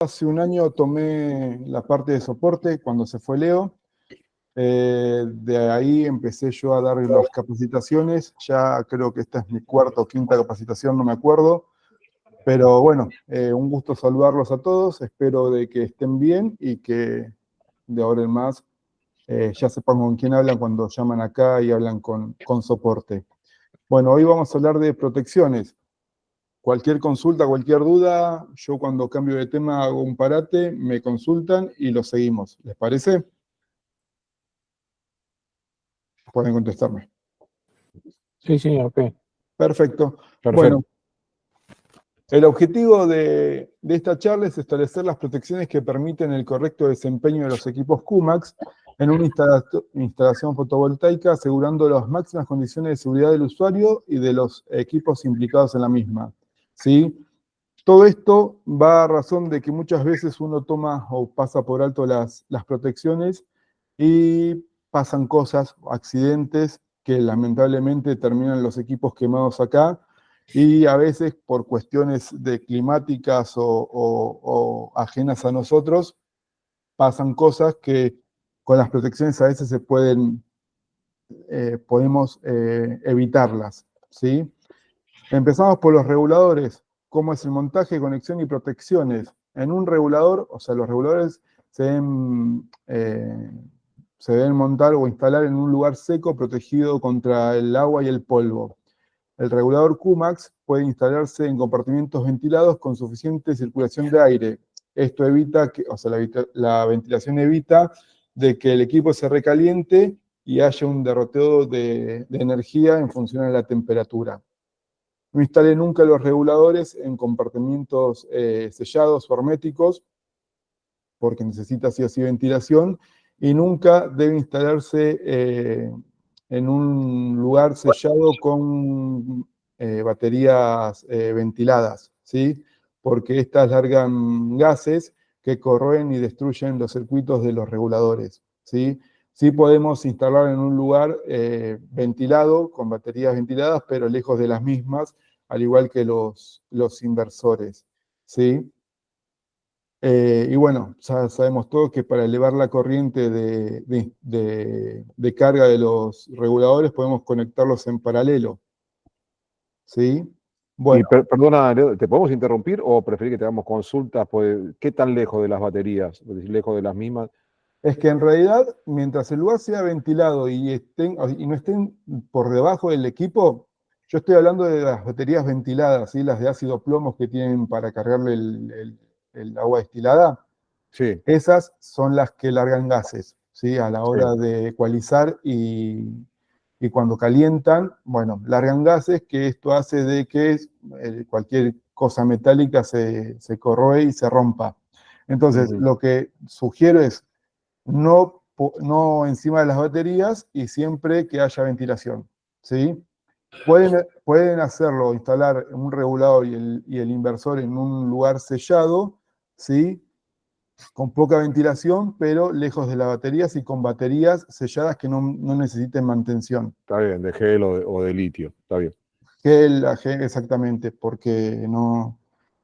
Hace un año tomé la parte de soporte cuando se fue Leo. De ahí empecé yo a dar las capacitaciones. Ya creo que esta es mi cuarta o quinta capacitación, no me acuerdo. Pero bueno, un gusto saludarlos a todos. Espero de que estén bien y que de ahora en más ya sepan con quién hablan cuando llaman acá y hablan con soporte. Bueno, hoy vamos a hablar de protecciones. Cualquier consulta, cualquier duda, yo cuando cambio de tema hago un parate, me consultan y lo seguimos. ¿Les parece? Pueden contestarme. Sí, sí, ok. Perfecto. Perfecto. Bueno, el objetivo de esta charla es establecer las protecciones que permiten el correcto desempeño de los equipos QMAX en una instalación fotovoltaica, asegurando las máximas condiciones de seguridad del usuario y de los equipos implicados en la misma. ¿Sí? Todo esto va a razón de que muchas veces uno toma o pasa por alto las protecciones y pasan cosas, accidentes, que lamentablemente terminan los equipos quemados acá, y a veces por cuestiones de climáticas o ajenas a nosotros, pasan cosas que con las protecciones a veces podemos evitarlas, ¿sí? Empezamos por los reguladores. ¿Cómo es el montaje, conexión y protecciones? En un regulador, o sea, los reguladores se deben montar o instalar en un lugar seco protegido contra el agua y el polvo. El regulador QMAX puede instalarse en compartimientos ventilados con suficiente circulación de aire. Esto evita que, o sea, la ventilación evita de que el equipo se recaliente y haya un derroteo de energía en función de la temperatura. No instale nunca los reguladores en compartimientos sellados o herméticos, porque necesita sí o sí ventilación, y nunca debe instalarse en un lugar sellado con baterías ventiladas, ¿sí? Porque estas largan gases que corroen y destruyen los circuitos de los reguladores, ¿sí? Sí podemos instalar en un lugar ventilado, con baterías ventiladas, pero lejos de las mismas, al igual que los inversores, ¿sí? Y bueno, ya sabemos todos que para elevar la corriente de carga de los reguladores podemos conectarlos en paralelo, ¿sí? Bueno, Perdona, Leo, ¿te podemos interrumpir o preferir que te hagamos consultas? Pues, ¿qué tan lejos de las baterías? Es decir, lejos de las mismas. es que en realidad, mientras el lugar sea ventilado y no estén por debajo del equipo, yo estoy hablando de las baterías ventiladas, ¿sí? Las de ácido plomo que tienen para cargarle el agua destilada. Sí, Esas son las que largan gases, ¿sí? A la sí. hora de ecualizar y cuando calientan, bueno, largan gases, que esto hace de que cualquier cosa metálica se corroe y se rompa. Entonces, Ujú. lo que sugiero es no encima de las baterías y siempre que haya ventilación, ¿sí? Pueden hacerlo, instalar un regulador y el inversor en un lugar sellado, ¿sí? Con poca ventilación, pero lejos de las baterías y con baterías selladas que no necesiten mantención. Está bien, de gel o de litio, está bien. Exactamente, porque no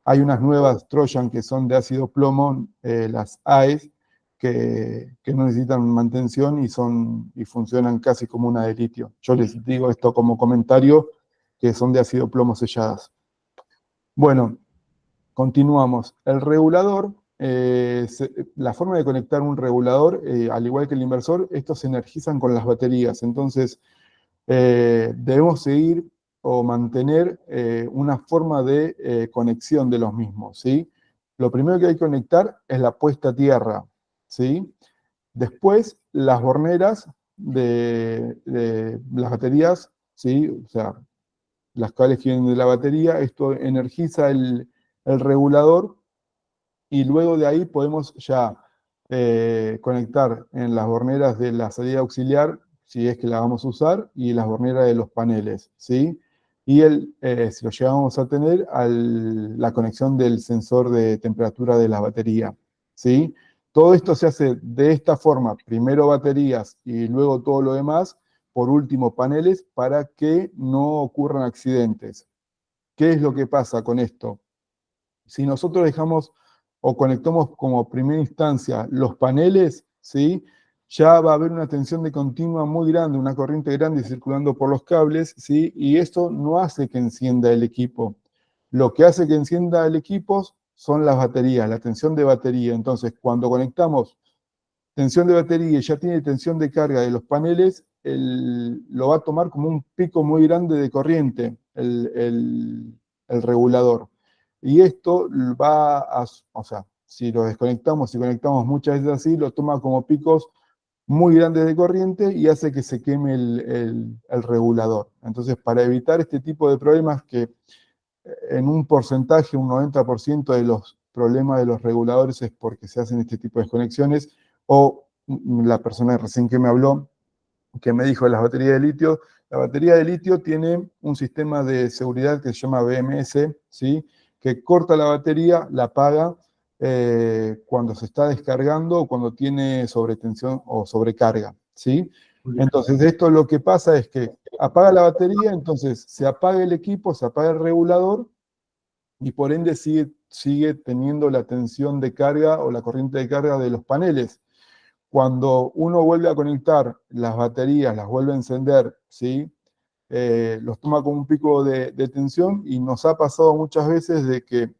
hay unas nuevas Trojan que son de ácido plomo, las AES, que no necesitan mantención y funcionan casi como una de litio. Yo les digo esto como comentario, que son de ácido plomo selladas. Bueno, continuamos. El regulador, la forma de conectar un regulador, al igual que el inversor, estos se energizan con las baterías. Entonces, debemos seguir o mantener una forma de conexión de los mismos, ¿sí? Lo primero que hay que conectar es la puesta a tierra, ¿sí? Después, las borneras de las baterías, ¿sí? O sea, las cables que vienen de la batería, esto energiza el regulador y luego de ahí podemos ya conectar en las borneras de la salida auxiliar, si es que la vamos a usar, y las borneras de los paneles, ¿sí? Y si lo llegamos a tener, la conexión del sensor de temperatura de la batería, ¿sí? Todo esto se hace de esta forma, primero baterías y luego todo lo demás, por último paneles, para que no ocurran accidentes. ¿Qué es lo que pasa con esto? Si nosotros dejamos o conectamos como primera instancia los paneles, ¿sí? Ya va a haber una tensión de continua muy grande, una corriente grande circulando por los cables, ¿sí? Y esto no hace que encienda el equipo. Lo que hace que encienda el equipo son las baterías, la tensión de batería. Entonces, cuando conectamos tensión de batería y ya tiene tensión de carga de los paneles, lo va a tomar como un pico muy grande de corriente, el regulador. Y esto va a, o sea, si lo desconectamos, si conectamos muchas veces así, lo toma como picos muy grandes de corriente y hace que se queme el regulador. Entonces, para evitar este tipo de problemas que en un porcentaje, un 90% de los problemas de los reguladores es porque se hacen este tipo de desconexiones, o la persona recién que me habló, que me dijo de las baterías de litio, la batería de litio tiene un sistema de seguridad que se llama BMS, ¿sí? Que corta la batería, la apaga cuando se está descargando o cuando tiene sobretensión o sobrecarga, ¿sí? Entonces, esto lo que pasa es que apaga la batería, entonces se apaga el equipo, se apaga el regulador y por ende sigue teniendo la tensión de carga o la corriente de carga de los paneles. Cuando uno vuelve a conectar las baterías, las vuelve a encender, ¿sí? Los toma como un pico de tensión y nos ha pasado muchas veces de que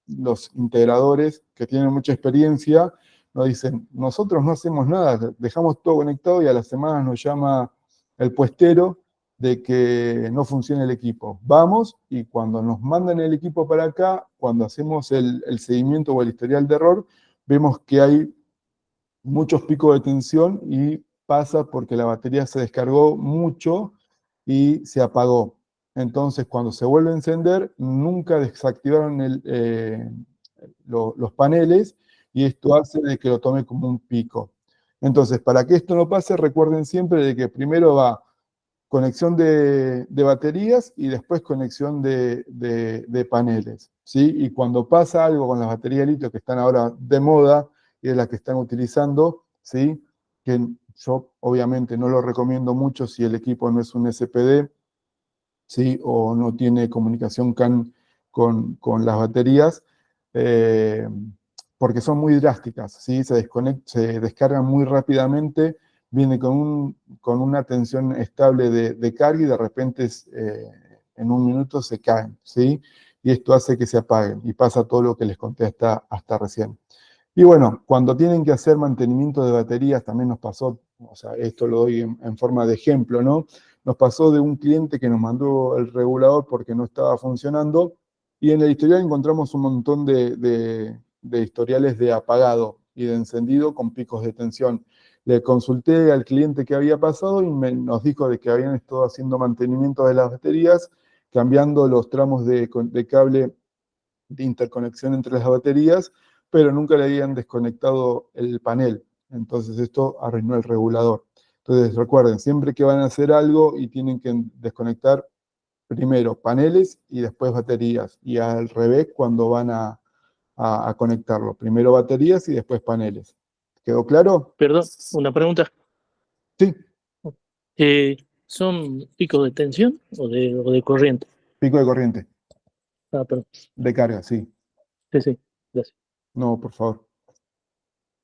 los integradores que tienen mucha experiencia nos dicen, nosotros no hacemos nada, dejamos todo conectado y a la semana nos llama el puestero de que no funciona el equipo. Vamos y cuando nos mandan el equipo para acá, cuando hacemos el seguimiento o el historial de error, vemos que hay muchos picos de tensión y pasa porque la batería se descargó mucho y se apagó. Entonces, cuando se vuelve a encender, nunca desactivaron los paneles y esto hace de que lo tome como un pico. Entonces, para que esto no pase, recuerden siempre de que primero va conexión de baterías y después conexión de paneles, ¿sí? Y cuando pasa algo con las baterías de litio que están ahora de moda y es las que están utilizando, ¿sí? Que yo obviamente no lo recomiendo mucho si el equipo no es un SPD, ¿sí? O no tiene comunicación CAN con las baterías, eh, porque son muy drásticas, ¿sí? Se descargan muy rápidamente, viene con una tensión estable de carga y de repente en un minuto se caen, ¿sí? Y esto hace que se apaguen y pasa todo lo que les conté hasta recién. Y bueno, cuando tienen que hacer mantenimiento de baterías, también nos pasó, o sea, esto lo doy en forma de ejemplo, ¿no? Nos pasó de un cliente que nos mandó el regulador porque no estaba funcionando y en el historial encontramos un montón de historiales de apagado y de encendido con picos de tensión. Le consulté al cliente qué había pasado y nos dijo de que habían estado haciendo mantenimiento de las baterías, cambiando los tramos de cable de interconexión entre las baterías, pero nunca le habían desconectado el panel. Entonces esto arruinó el regulador. Entonces recuerden, siempre que van a hacer algo y tienen que desconectar primero paneles y después baterías. Y al revés cuando van a conectarlo. Primero baterías y después paneles. ¿Quedó claro? Perdón, una pregunta. Sí, ¿Son picos de tensión o de corriente? pico de corriente, Ah, perdón. de carga, sí. Sí, sí, gracias. No, por favor.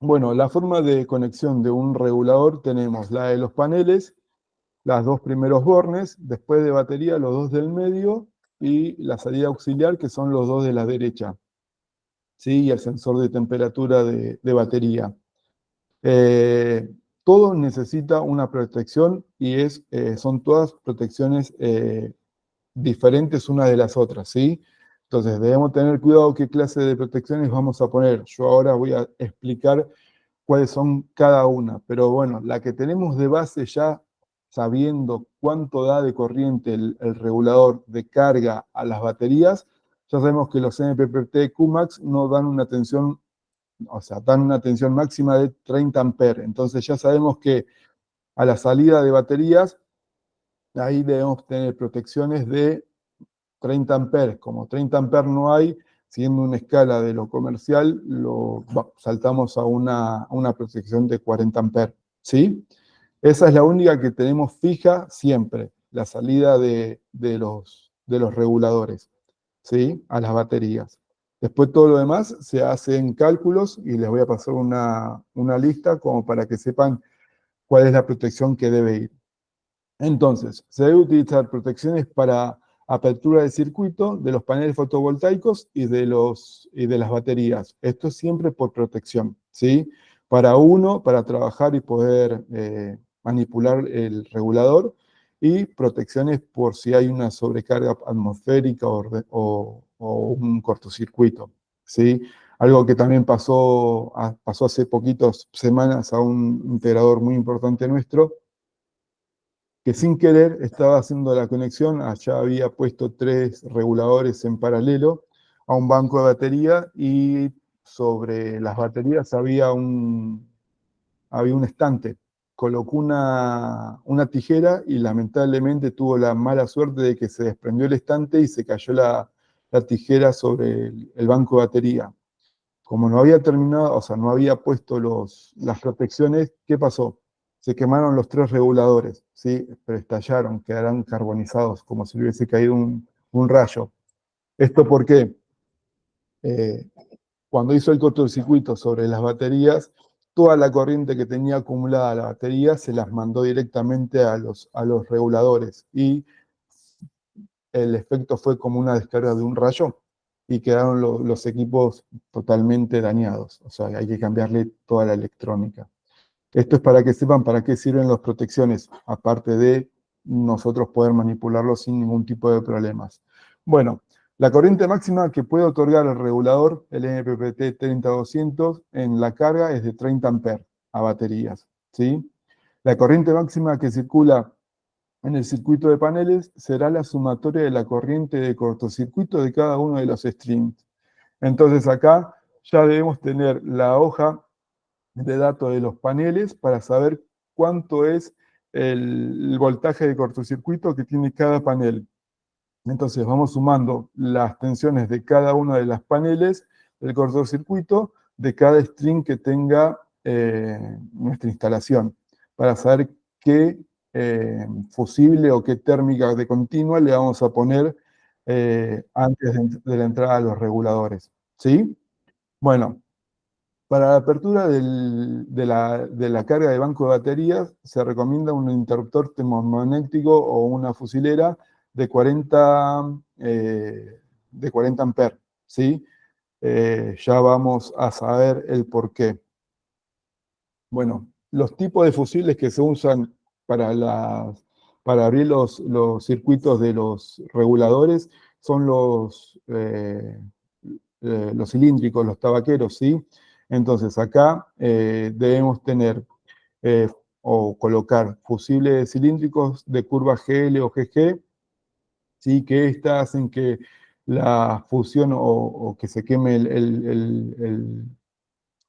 Bueno, la forma de conexión de un regulador tenemos la de los paneles, las dos primeros bornes, después de batería los dos del medio y la salida auxiliar que son los dos de la derecha, ¿sí? Y el sensor de temperatura de batería. Eh, Todo necesita una protección y son todas protecciones diferentes una de las otras, ¿sí? Entonces debemos tener cuidado qué clase de protecciones vamos a poner. Yo ahora voy a explicar cuáles son cada una. Pero bueno, la que tenemos de base ya sabiendo cuánto da de corriente el regulador de carga a las baterías, ya sabemos que los MPPT QMAX no dan una tensión, o sea, dan una tensión máxima de 30 amperes. Entonces ya sabemos que a la salida de baterías, ahí debemos tener protecciones de 30 amperes. Como 30 amperes no hay, siguiendo una escala de lo comercial, saltamos a una protección de 40 amperes, ¿sí? Esa es la única que tenemos fija siempre, la salida de los reguladores, ¿sí? A las baterías. Después todo lo demás se hace en cálculos y les voy a pasar una lista como para que sepan cuál es la protección que debe ir. Entonces, se debe utilizar protecciones para apertura de circuito de los paneles fotovoltaicos y de las baterías. Esto es siempre por protección, ¿sí? Para trabajar y poder manipular el regulador, y protecciones por si hay una sobrecarga atmosférica o un cortocircuito, ¿sí? Algo que también pasó hace poquitas semanas a un integrador muy importante nuestro, que sin querer estaba haciendo la conexión, allá había puesto 3 reguladores en paralelo a un banco de batería, y sobre las baterías había un estante. Colocó una tijera y lamentablemente tuvo la mala suerte de que se desprendió el estante y se cayó la tijera sobre el banco de batería. Como no había terminado, o sea, no había puesto las protecciones, ¿qué pasó? Se quemaron los 3 reguladores, ¿sí? Pero estallaron, quedaron carbonizados, como si le hubiese caído un rayo. ¿Esto por qué? Eh, Cuando hizo el cortocircuito sobre las baterías, toda la corriente que tenía acumulada la batería se las mandó directamente a los reguladores, y el efecto fue como una descarga de un rayo, y quedaron los equipos totalmente dañados. O sea, hay que cambiarle toda la electrónica. Esto es para que sepan para qué sirven las protecciones, aparte de nosotros poder manipularlos sin ningún tipo de problemas. Bueno, la corriente máxima que puede otorgar el regulador, el MPPT 30200, en la carga es de 30 amperes a baterías, ¿sí? La corriente máxima que circula en el circuito de paneles será la sumatoria de la corriente de cortocircuito de cada uno de los strings. Entonces acá ya debemos tener la hoja de datos de los paneles para saber cuánto es el voltaje de cortocircuito que tiene cada panel. Entonces vamos sumando las tensiones de cada una de las paneles del cortocircuito de cada string que tenga nuestra instalación, para saber qué fusible o qué térmica de continua le vamos a poner antes de la entrada a los reguladores, ¿sí? Bueno, para la apertura de la carga de banco de baterías se recomienda un interruptor termomagnético o una fusilera de 40 amperes, ¿sí? Ya vamos a saber el por qué. Bueno, los tipos de fusibles que se usan para abrir los circuitos de los reguladores son los cilíndricos, los tabaqueros, ¿sí? Entonces acá debemos tener o colocar fusibles cilíndricos de curva GL o GG, ¿sí? Que estas hacen que la fusión o que se queme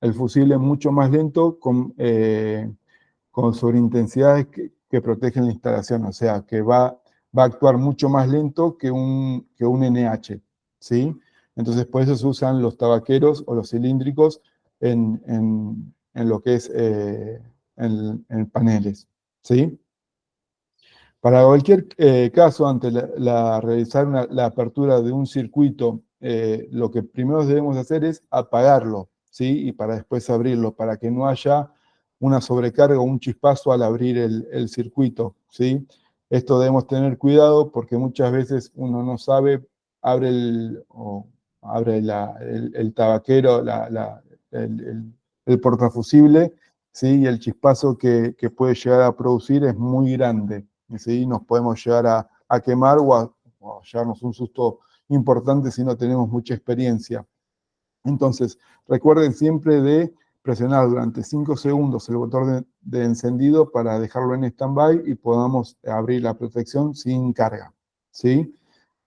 el fusible mucho más lento, con sobreintensidades que protegen la instalación, o sea, que va a actuar mucho más lento que un NH, ¿sí? Entonces, por eso se usan los tabaqueros o los cilíndricos en lo que es en paneles, ¿sí? Para cualquier caso, ante realizar la apertura de un circuito, lo que primero debemos hacer es apagarlo, ¿sí? Y para después abrirlo, para que no haya una sobrecarga o un chispazo al abrir el circuito, ¿sí? Esto debemos tener cuidado porque muchas veces uno no sabe, abre el tabaquero, el portafusible, ¿sí? Y el chispazo que puede llegar a producir es muy grande, ¿sí? Nos podemos llegar a quemar o a llevarnos un susto importante si no tenemos mucha experiencia. Entonces, recuerden siempre de presionar durante 5 segundos el botón de encendido para dejarlo en stand-by y podamos abrir la protección sin carga, ¿sí?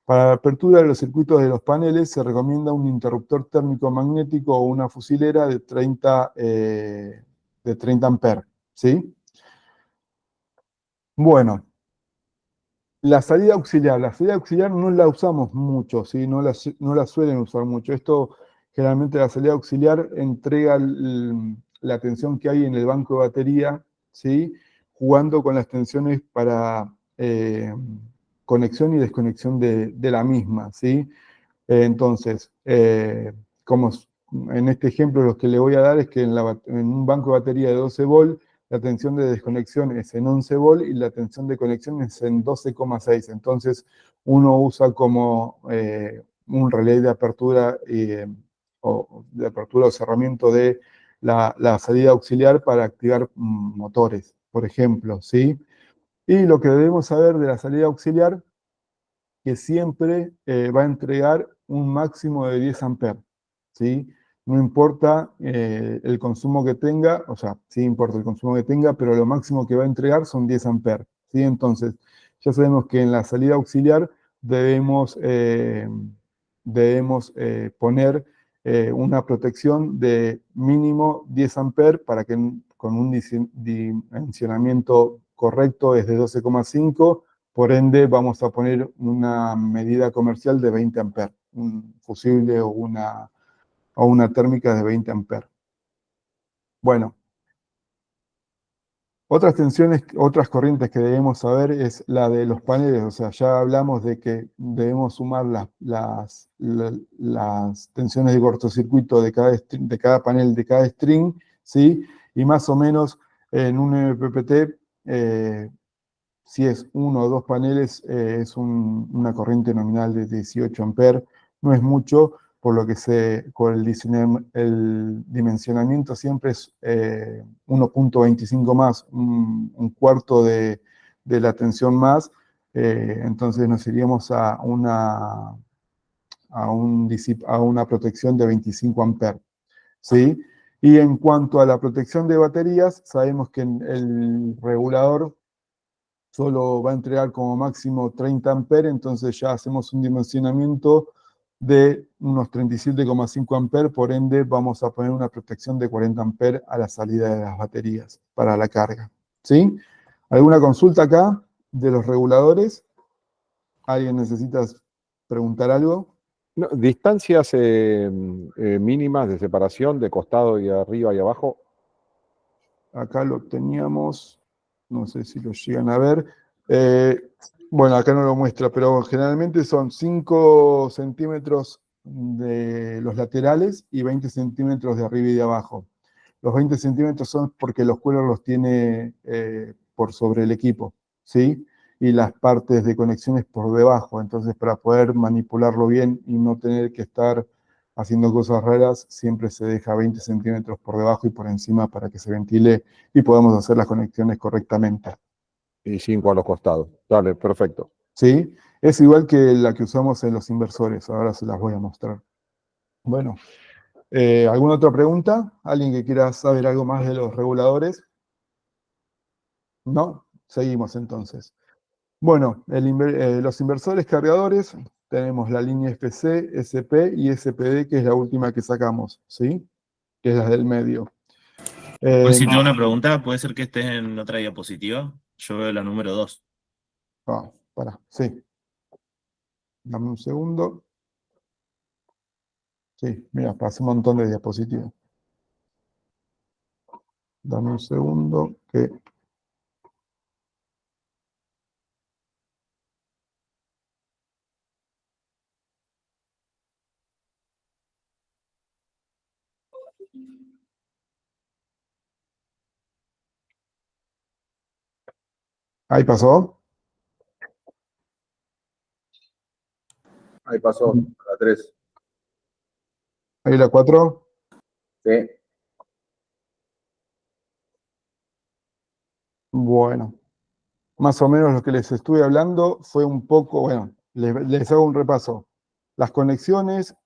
Para la apertura de los circuitos de los paneles se recomienda un interruptor térmico magnético o una fusilera de 30 amperes, ¿sí? Bueno, la salida auxiliar no la usamos mucho, ¿sí? No la suelen usar mucho. Esto, generalmente la salida auxiliar entrega la tensión que hay en el banco de batería, ¿sí? Jugando con las tensiones para conexión y desconexión de la misma, ¿sí? Entonces, como en este ejemplo lo que le voy a dar es que en un banco de batería de 12 volt, la tensión de desconexión es en 11 volt y la tensión de conexión es en 12,6. Entonces, uno usa como un relé de apertura o cerramiento de la salida auxiliar para activar motores, por ejemplo, ¿sí? Y lo que debemos saber de la salida auxiliar, que siempre va a entregar un máximo de 10 amperes, ¿sí? No importa el consumo que tenga, o sea, sí importa el consumo que tenga, pero lo máximo que va a entregar son 10 amperes, ¿sí? Entonces, ya sabemos que en la salida auxiliar debemos poner una protección de mínimo 10 amperes para que con un dimensionamiento correcto es de 12,5. Por ende, vamos a poner una medida comercial de 20 amperes, un fusible o una térmica de 20 amperes. Bueno, otras tensiones, otras corrientes que debemos saber es la de los paneles. O sea, ya hablamos de que debemos sumar las tensiones de cortocircuito de cada panel, de cada string, ¿sí? Y más o menos en un MPPT, si es uno o dos paneles, es una corriente nominal de 18 amperes. No es mucho, por lo que con el dimensionamiento siempre es 1,25 más, un cuarto de la tensión más. Entonces nos iríamos a una protección de 25 amperes, ¿sí? Y en cuanto a la protección de baterías, sabemos que el regulador solo va a entregar como máximo 30 amperes, entonces ya hacemos un dimensionamiento de unos 37,5 amperes, por ende vamos a poner una protección de 40 amperes a la salida de las baterías para la carga, ¿sí? ¿Alguna consulta acá de los reguladores? ¿Alguien necesita preguntar algo? No, distancias mínimas de separación de costado y arriba y abajo. Acá lo teníamos, no sé si lo llegan a ver. Bueno, acá no lo muestra, pero generalmente son 5 centímetros de los laterales y 20 centímetros de arriba y de abajo. Los 20 centímetros son porque los cueros los tiene por sobre el equipo, ¿sí? Y las partes de conexiones por debajo. Entonces, para poder manipularlo bien y no tener que estar haciendo cosas raras, siempre se deja 20 centímetros por debajo y por encima para que se ventile y podamos hacer las conexiones correctamente. Y 5 a los costados. Dale, perfecto. ¿Sí? Es igual que la que usamos en los inversores, ahora se las voy a mostrar. Bueno, ¿alguna otra pregunta? ¿Alguien que quiera saber algo más de los reguladores? ¿No? Seguimos entonces. Bueno, los inversores cargadores, tenemos la línea FC, SP y SPD, que es la última que sacamos, ¿sí? Que es la del medio. Pues si tengo una pregunta, ¿puede ser que estés en otra diapositiva? Yo veo la número 2. Pará, sí. Dame un segundo. Sí, mira, pasé un montón de diapositivas. Dame un segundo que... Ahí pasó. Ahí pasó, la 3. Ahí la 4. Sí. Bueno, más o menos lo que les estuve hablando fue un poco, bueno, les hago un repaso. Las conexiones,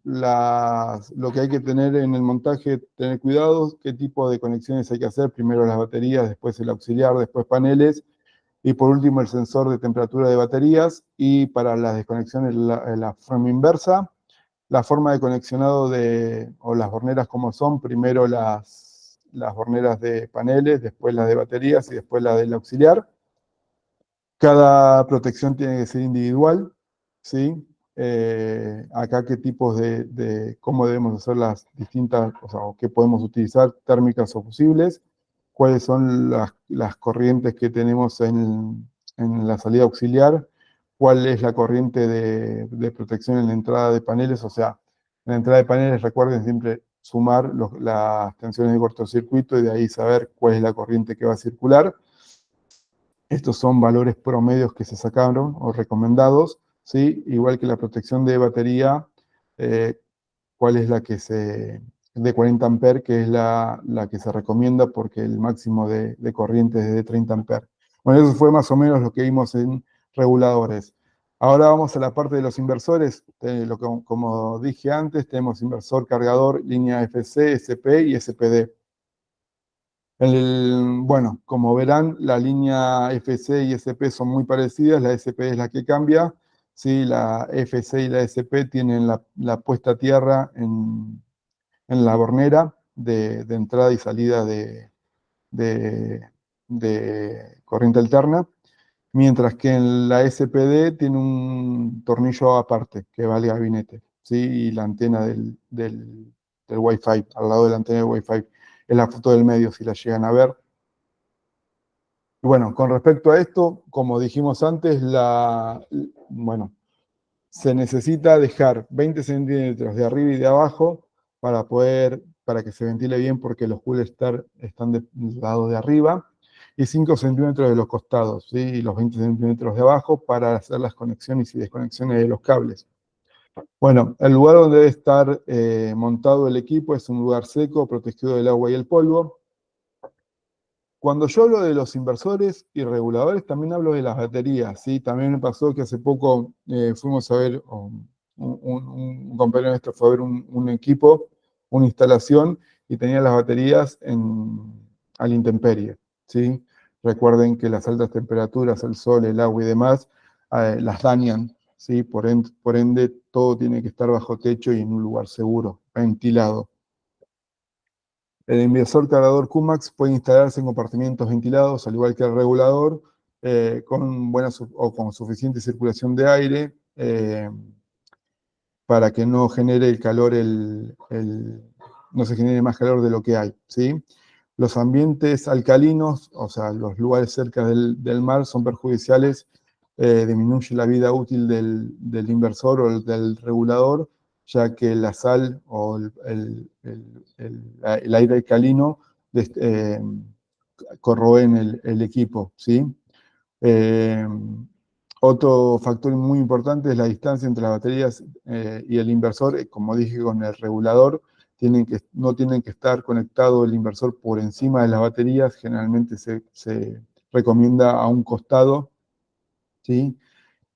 lo que hay que tener en el montaje, tener cuidado, qué tipo de conexiones hay que hacer, primero las baterías, después el auxiliar, después paneles, y por último el sensor de temperatura de baterías, y para las desconexiones la forma inversa, la forma de conexionado o las horneras como son, primero las horneras de paneles, después las de baterías y después la del auxiliar. Cada protección tiene que ser individual, ¿sí? Acá qué tipos cómo debemos hacer las distintas, o sea, o qué podemos utilizar, térmicas o fusibles, cuáles son las corrientes que tenemos en la salida auxiliar, cuál es la corriente de protección en la entrada de paneles. O sea, en la entrada de paneles recuerden siempre sumar las tensiones de cortocircuito y de ahí saber cuál es la corriente que va a circular. Estos son valores promedios que se sacaron o recomendados, ¿sí? Igual que la protección de batería, cuál es la que de 40 amperes, que es la que se recomienda porque el máximo de corriente es de 30 amperes. Bueno, eso fue más o menos lo que vimos en reguladores. Ahora vamos a la parte de los inversores. Como dije antes, tenemos inversor cargador, línea FC, SP y SPD. Bueno, como verán, la línea FC y SP son muy parecidas, la SP es la que cambia, ¿sí? La FC y la SP tienen la puesta a tierra en la bornera de entrada y salida de corriente alterna, mientras que en la SPD tiene un tornillo aparte que va al gabinete, ¿sí? Y la antena del Wi-Fi, al lado de la antena del Wi-Fi. Es la foto del medio, si la llegan a ver. Bueno, con respecto a esto, como dijimos antes, bueno, se necesita dejar 20 centímetros de arriba y de abajo para que se ventile bien, porque los coolers están del lado de arriba, y 5 centímetros de los costados, ¿sí? Y los 20 centímetros de abajo para hacer las conexiones y desconexiones de los cables. Bueno, el lugar donde debe estar montado el equipo es un lugar seco, protegido del agua y el polvo. Cuando yo hablo de los inversores y reguladores, también hablo de las baterías, ¿sí? También me pasó que hace poco fuimos a ver, un compañero nuestro fue a ver un equipo, una instalación, y tenía las baterías a la intemperie, ¿sí? Recuerden que las altas temperaturas, el sol, el agua y demás, las dañan, ¿sí? Por ende, todo tiene que estar bajo techo y en un lugar seguro, ventilado. El inversor cargador QMAX puede instalarse en compartimientos ventilados, al igual que el regulador, con suficiente circulación de aire, para que no genere el calor, no se genere más calor de lo que hay, ¿sí? Los ambientes alcalinos, o sea, los lugares cerca del mar, son perjudiciales, disminuye la vida útil del inversor o del regulador, ya que la sal o el aire alcalino corroen el equipo, ¿sí? Otro factor muy importante es la distancia entre las baterías y el inversor. Como dije con el regulador, no tienen que estar conectado el inversor por encima de las baterías, generalmente se recomienda a un costado, ¿sí?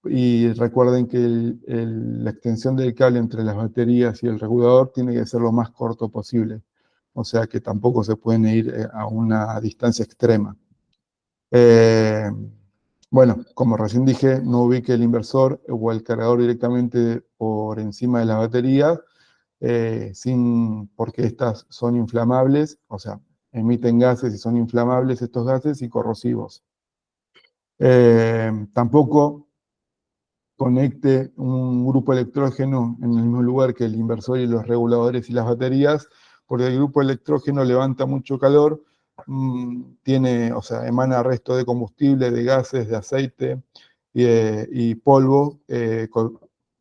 Y recuerden que la extensión del cable entre las baterías y el regulador tiene que ser lo más corto posible. O sea que tampoco se pueden ir a una distancia extrema. Bueno, como recién dije, no ubique el inversor o el cargador directamente por encima de la batería, porque estas son inflamables, o sea, emiten gases y son inflamables estos gases y corrosivos. Tampoco conecte un grupo electrógeno en el mismo lugar que el inversor y los reguladores y las baterías, porque el grupo electrógeno levanta mucho calor, emana resto de combustible, de gases, de aceite y polvo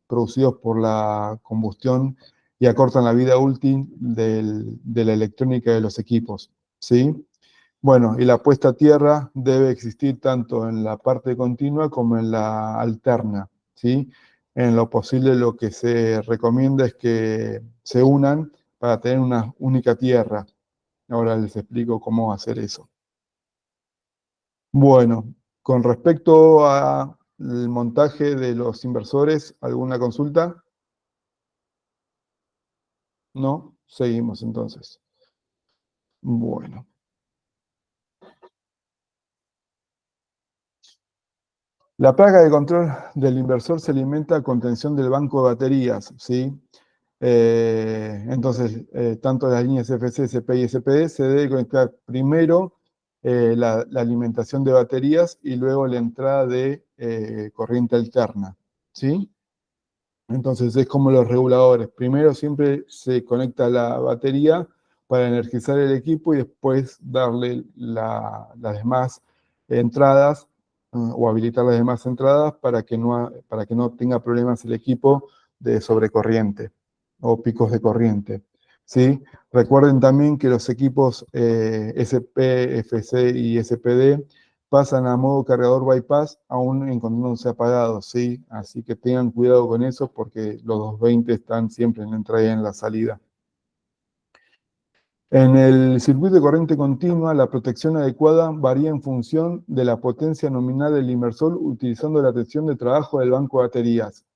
producidos por la combustión, y acortan la vida útil de la electrónica de los equipos, ¿sí? Bueno, y la puesta a tierra debe existir tanto en la parte continua como en la alterna, ¿sí? En lo posible, lo que se recomienda es que se unan para tener una única tierra. Ahora les explico cómo hacer eso. Bueno, con respecto al montaje de los inversores, ¿alguna consulta? ¿No? Seguimos entonces. Bueno. La placa de control del inversor se alimenta con tensión del banco de baterías, ¿sí? Entonces, tanto las líneas FC, SP y SPD se debe conectar primero la alimentación de baterías y luego la entrada de corriente alterna, ¿sí? Entonces es como los reguladores. Primero siempre se conecta la batería para energizar el equipo y después darle las demás entradas o habilitar las demás entradas para que no tenga problemas el equipo de sobrecorriente o picos de corriente, ¿sí? Recuerden también que los equipos SP, FC y SPD pasan a modo cargador bypass aún encontrándose apagados, ¿sí? Así que tengan cuidado con eso porque los 220 están siempre en la entrada y en la salida. En el circuito de corriente continua, la protección adecuada varía en función de la potencia nominal del inversor utilizando la tensión de trabajo del banco de baterías.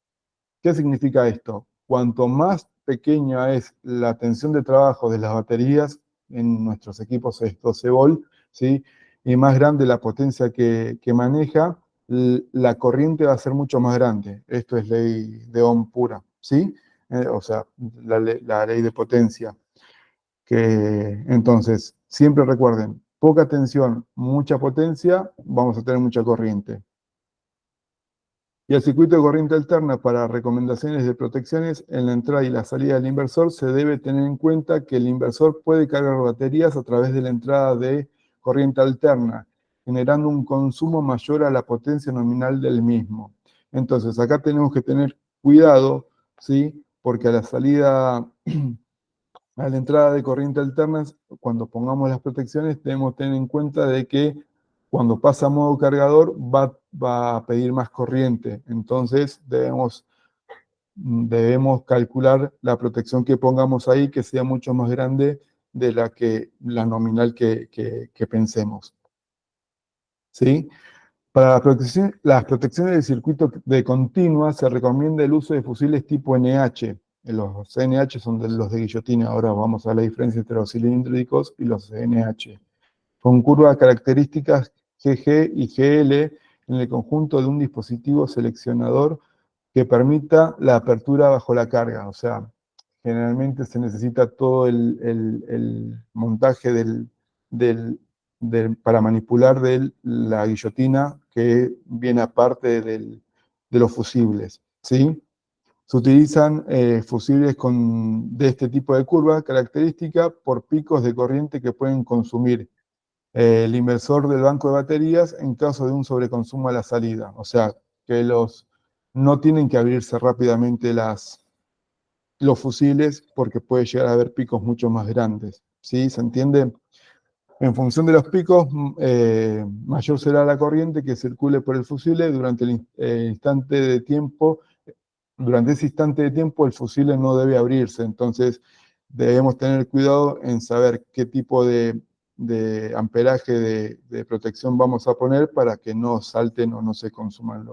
¿Qué significa esto? Cuanto más pequeña es la tensión de trabajo de las baterías, en nuestros equipos es 12 volt, ¿sí? Y más grande la potencia que maneja, la corriente va a ser mucho más grande. Esto es ley de Ohm pura, ¿sí? O sea, la ley de potencia. Entonces, siempre recuerden, poca tensión, mucha potencia, vamos a tener mucha corriente. Y el circuito de corriente alterna para recomendaciones de protecciones en la entrada y la salida del inversor se debe tener en cuenta que el inversor puede cargar baterías a través de la entrada de corriente alterna, generando un consumo mayor a la potencia nominal del mismo. Entonces, acá tenemos que tener cuidado, ¿sí? Porque a la salida a la entrada de corriente alternas, cuando pongamos las protecciones, debemos tener en cuenta de que cuando pasa a modo cargador va a pedir más corriente. Entonces debemos calcular la protección que pongamos ahí que sea mucho más grande de la nominal que pensemos. ¿Sí? Para las protecciones del circuito de continua se recomienda el uso de fusibles tipo NH. Los NH son los de guillotina. Ahora vamos a ver la diferencia entre los cilíndricos y los NH. Con curvas características GG y GL en el conjunto de un dispositivo seleccionador que permita la apertura bajo la carga. O sea, generalmente se necesita todo el montaje para manipular la guillotina que viene aparte de los fusibles, ¿sí? Se utilizan fusibles de este tipo de curva característica por picos de corriente que pueden consumir el inversor del banco de baterías en caso de un sobreconsumo a la salida. O sea, que no tienen que abrirse rápidamente los fusibles porque puede llegar a haber picos mucho más grandes. ¿Sí? ¿Se entiende? En función de los picos, mayor será la corriente que circule por el fusible durante el instante de tiempo. Durante ese instante de tiempo el fusible no debe abrirse, entonces debemos tener cuidado en saber qué tipo de amperaje de protección vamos a poner para que no salten o no se consuman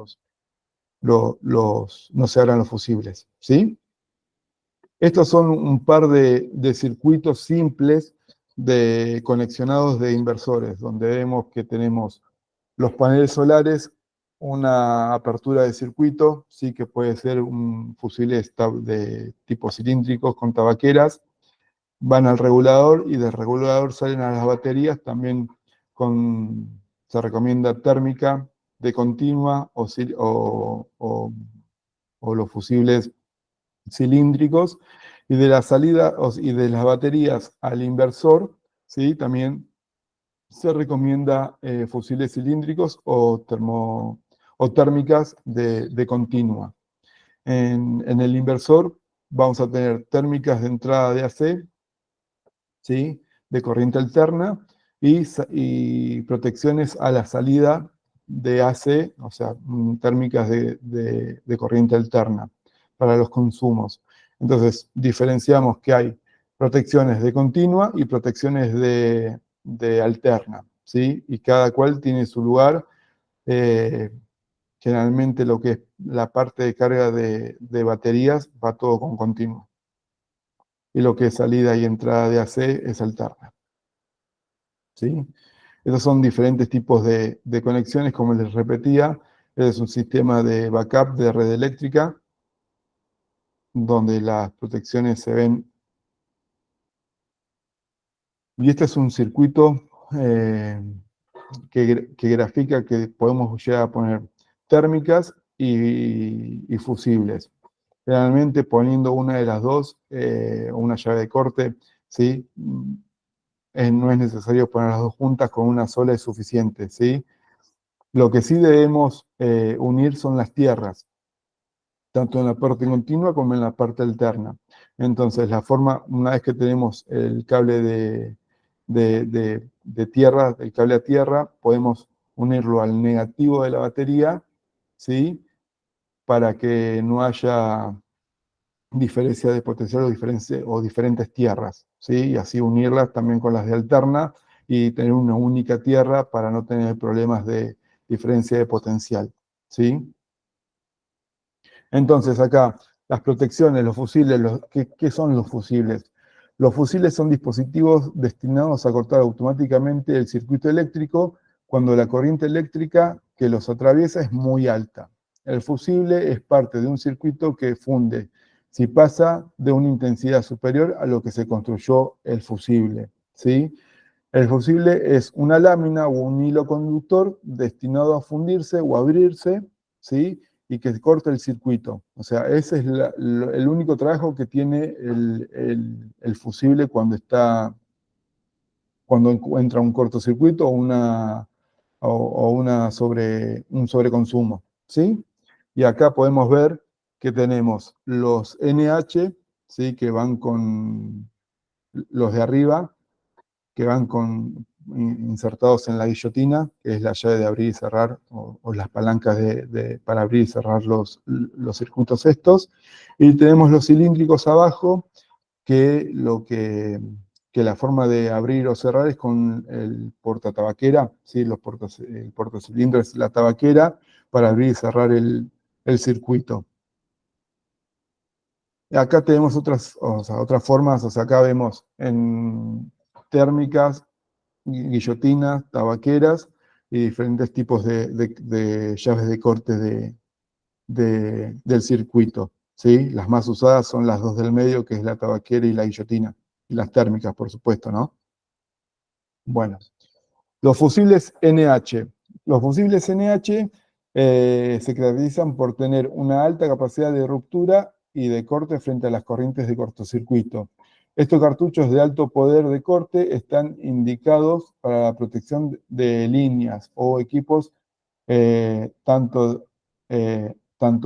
no se abran los fusibles, ¿sí? Estos son un par de circuitos simples conexionados de inversores, donde vemos que tenemos los paneles solares, una apertura de circuito, sí que puede ser un fusible de tipo cilíndricos con tabaqueras, van al regulador y del regulador salen a las baterías, también se recomienda térmica de continua o los fusibles cilíndricos, y de la salida y de las baterías al inversor, ¿sí? También se recomienda fusibles cilíndricos o térmicas de continua. En el inversor vamos a tener térmicas de entrada de AC, ¿sí? De corriente alterna, y protecciones a la salida de AC, o sea, térmicas de corriente alterna para los consumos. Entonces, diferenciamos que hay protecciones de continua y protecciones de alterna, ¿sí? Y cada cual tiene su lugar. Generalmente lo que es la parte de carga de baterías va todo con continua. Y lo que es salida y entrada de AC es alterna, ¿sí? Esos son diferentes tipos de conexiones, como les repetía. Es un sistema de backup de red eléctrica, donde las protecciones se ven. Y este es un circuito que grafica que podemos llegar a poner térmicas y fusibles. Generalmente poniendo una de las dos, una llave de corte, ¿sí? No es necesario poner las dos juntas, con una sola es suficiente, ¿sí? Lo que sí debemos unir son las tierras, tanto en la parte continua como en la parte alterna. Entonces, la forma, una vez que tenemos el cable de tierra, el cable a tierra, podemos unirlo al negativo de la batería, ¿sí? Para que no haya diferencia de potencial o diferentes tierras, ¿sí? Y así unirlas también con las de alterna y tener una única tierra para no tener problemas de diferencia de potencial, ¿sí? Entonces acá, las protecciones, los fusibles, ¿qué son los fusibles? Los fusibles son dispositivos destinados a cortar automáticamente el circuito eléctrico cuando la corriente eléctrica que los atraviesa es muy alta. El fusible es parte de un circuito que funde si pasa de una intensidad superior a lo que se construyó el fusible, ¿sí? El fusible es una lámina o un hilo conductor destinado a fundirse o abrirse, ¿sí? Y que corte el circuito. O sea, ese es el único trabajo que tiene el fusible cuando entra un cortocircuito o un sobreconsumo, ¿sí? Y acá podemos ver que tenemos los NH, ¿sí? Que van con los de arriba, que van insertados en la guillotina, que es la llave de abrir y cerrar, o las palancas para abrir y cerrar los circuitos estos. Y tenemos los cilíndricos abajo, que la forma de abrir o cerrar es con el portatabaquera, ¿sí? El portacilindro es la tabaquera para abrir y cerrar el circuito. Acá tenemos otras formas, o sea, acá vemos en térmicas, guillotinas, tabaqueras y diferentes tipos de llaves de corte del circuito, ¿sí? Las más usadas son las dos del medio, que es la tabaquera y la guillotina, y las térmicas, por supuesto, ¿no? Bueno, los fusibles NH. Los fusibles NH se caracterizan por tener una alta capacidad de ruptura y de corte frente a las corrientes de cortocircuito. Estos cartuchos de alto poder de corte están indicados para la protección de líneas o equipos tanto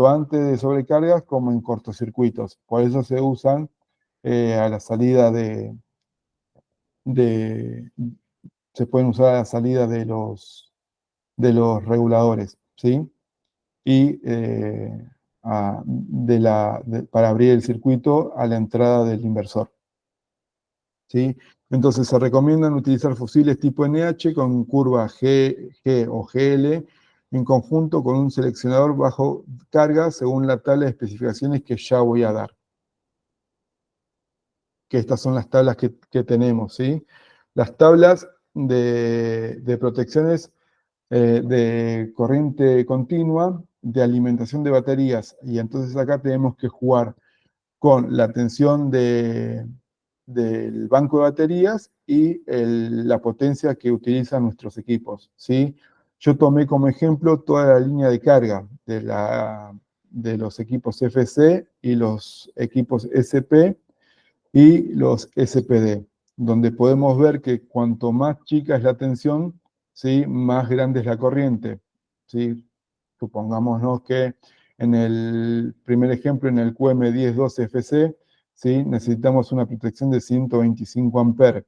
antes de sobrecargas como en cortocircuitos. Por eso se usan a la salida de- se pueden usar a la salida de los reguladores, ¿sí? Y para abrir el circuito a la entrada del inversor, ¿sí? Entonces se recomiendan utilizar fusibles tipo NH con curva G o GL en conjunto con un seleccionador bajo carga según la tabla de especificaciones que ya voy a dar. Que estas son las tablas que tenemos, ¿sí? Las tablas de protecciones de corriente continua, de alimentación de baterías. Y entonces acá tenemos que jugar con la tensión del banco de baterías y la potencia que utilizan nuestros equipos, ¿sí? Yo tomé como ejemplo toda la línea de carga de los equipos FC y los equipos SP y los SPD, donde podemos ver que cuanto más chica es la tensión, ¿sí? Más grande es la corriente, ¿sí? Supongámonos que en el primer ejemplo, en el QM1012FC, ¿sí? Necesitamos una protección de 125 amperes,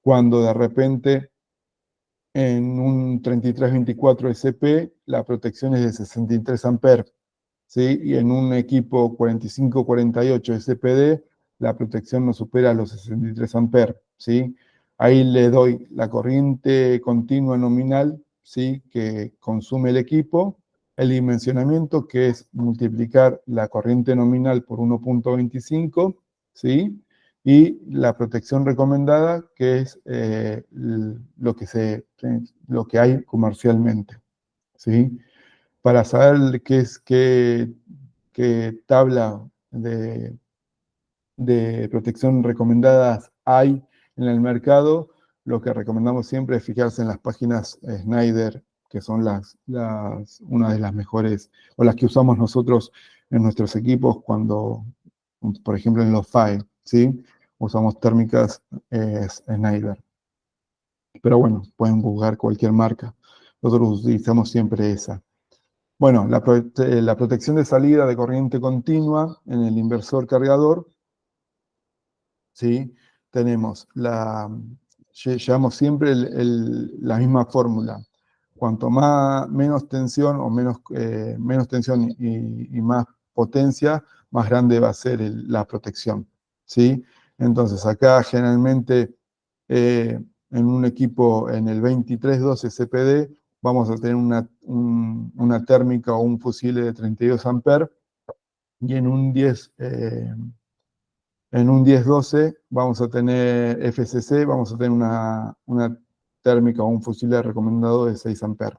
cuando de repente en un 3324 SP la protección es de 63 amperes, ¿sí? Y en un equipo 4548 SPD la protección no supera los 63 amperes, ¿sí? Ahí le doy la corriente continua nominal, ¿sí? Que consume el equipo, el dimensionamiento, que es multiplicar la corriente nominal por 1.25, ¿sí? Y la protección recomendada, que es lo que hay comercialmente, ¿sí? Para saber qué tabla de protección recomendadas hay en el mercado, lo que recomendamos siempre es fijarse en las páginas Schneider, que son una de las mejores, o las que usamos nosotros en nuestros equipos cuando, por ejemplo, en los FAE, ¿sí? Usamos térmicas Schneider. Pero bueno, pueden buscar cualquier marca. Nosotros utilizamos siempre esa. Bueno, la protección de salida de corriente continua en el inversor cargador, ¿sí? Tenemos llevamos siempre la misma fórmula. Cuanto menos tensión o menos tensión y más potencia, más grande va a ser la protección, ¿sí? Entonces acá generalmente en un equipo en el 2312 CPD vamos a tener una térmica o un fusible de 32 amperes y en un 1012 vamos a tener FCC, vamos a tener una térmica o un fusible recomendado de 6 amperes.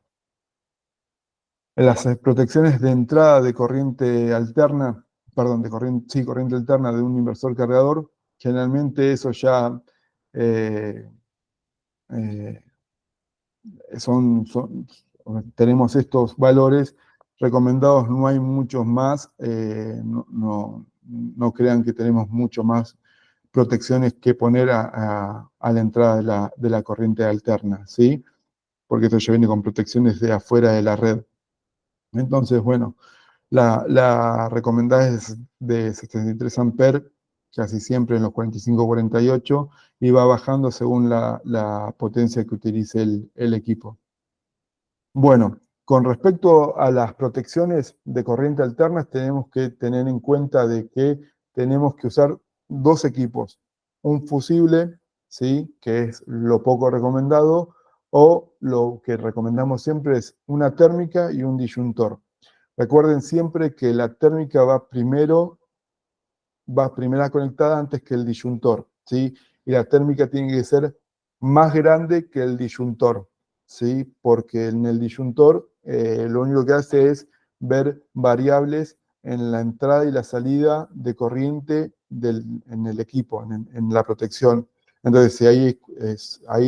En las protecciones de entrada de corriente alterna, perdón, corriente alterna de un inversor cargador, generalmente eso ya eh, tenemos estos valores recomendados, no hay muchos más, no crean que tenemos mucho más protecciones que poner a la entrada de la corriente alterna, ¿sí? Porque esto ya viene con protecciones de afuera de la red. Entonces, bueno, la recomendada es de 73 amperes, casi siempre en los 45-48, y va bajando según la potencia que utilice el equipo. Bueno, con respecto a las protecciones de corriente alternas, tenemos que tener en cuenta de que tenemos que usar dos equipos. Un fusible, ¿sí? Que es lo poco recomendado, o lo que recomendamos siempre es una térmica y un disyuntor. Recuerden siempre que la térmica va primera conectada antes que el disyuntor, ¿sí? Y la térmica tiene que ser más grande que el disyuntor, ¿sí? Porque en el disyuntor lo único que hace es ver variables en la entrada y la salida de corriente en el equipo, en la protección. Entonces, si ahí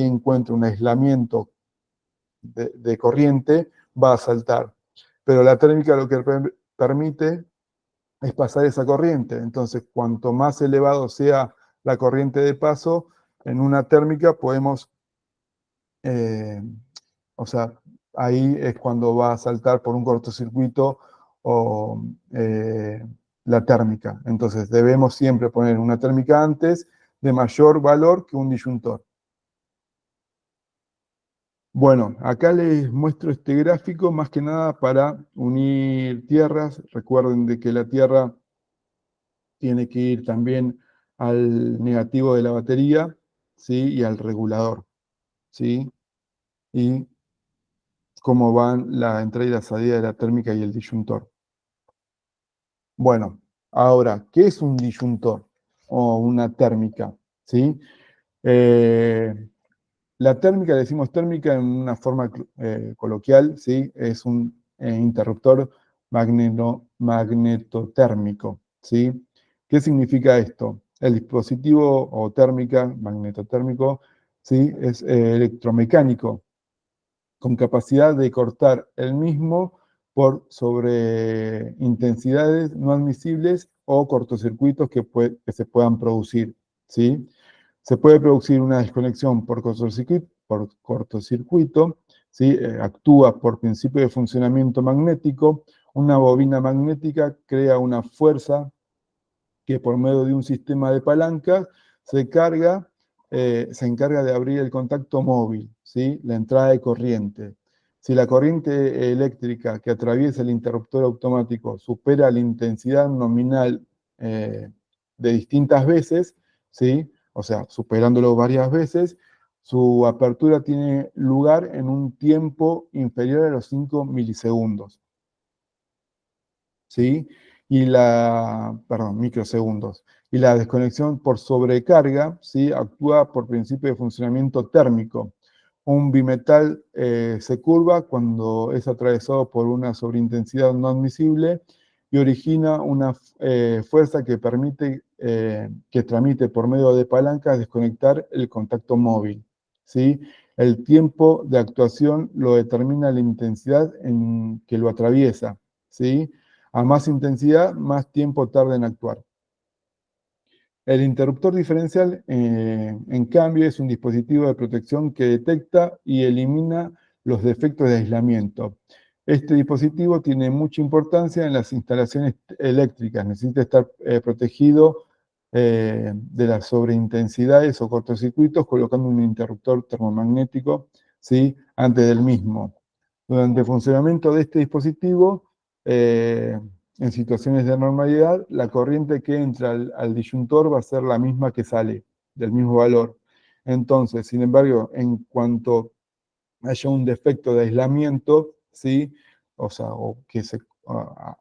encuentra un aislamiento de corriente, va a saltar. Pero la térmica lo que permite es pasar esa corriente. Entonces, cuanto más elevado sea la corriente de paso, en una térmica podemos, o sea, ahí es cuando va a saltar por un cortocircuito o la térmica. Entonces, debemos siempre poner una térmica antes de mayor valor que un disyuntor. Bueno, acá les muestro este gráfico más que nada para unir tierras. Recuerden de que la tierra tiene que ir también al negativo de la batería, ¿sí? Y al regulador, ¿sí? Y cómo van la entrada y la salida de la térmica y el disyuntor. Bueno, ahora, ¿qué es un disyuntor o una térmica? ¿Sí? La térmica, le decimos térmica en una forma coloquial, ¿sí? Es un interruptor magnetotérmico, ¿sí? ¿Qué significa esto? El dispositivo o térmica, magnetotérmico, ¿sí? Es electromecánico, con capacidad de cortar el mismo sobre intensidades no admisibles o cortocircuitos que se puedan producir, ¿sí? Se puede producir una desconexión por cortocircuito, ¿sí? Actúa por principio de funcionamiento magnético. Una bobina magnética crea una fuerza que por medio de un sistema de palancas se encarga de abrir el contacto móvil, ¿sí? La entrada de corriente. Si la corriente eléctrica que atraviesa el interruptor automático supera la intensidad nominal de distintas veces, ¿sí? O sea, superándolo varias veces, su apertura tiene lugar en un tiempo inferior a los 5 milisegundos, ¿sí? Microsegundos. Y la desconexión por sobrecarga, ¿sí? Actúa por principio de funcionamiento térmico. Un bimetal se curva cuando es atravesado por una sobreintensidad no admisible y origina una fuerza que permite que tramite por medio de palancas desconectar el contacto móvil, ¿sí? El tiempo de actuación lo determina la intensidad en que lo atraviesa, ¿sí? A más intensidad, más tiempo tarda en actuar. El interruptor diferencial, en cambio, es un dispositivo de protección que detecta y elimina los defectos de aislamiento. Este dispositivo tiene mucha importancia en las instalaciones eléctricas, necesita estar protegido de las sobreintensidades o cortocircuitos colocando un interruptor termomagnético, ¿sí?, antes del mismo. Durante el funcionamiento de este dispositivo, en situaciones de normalidad, la corriente que entra al disyuntor va a ser la misma que sale, del mismo valor. Entonces, sin embargo, en cuanto haya un defecto de aislamiento, ¿sí?, o sea, o que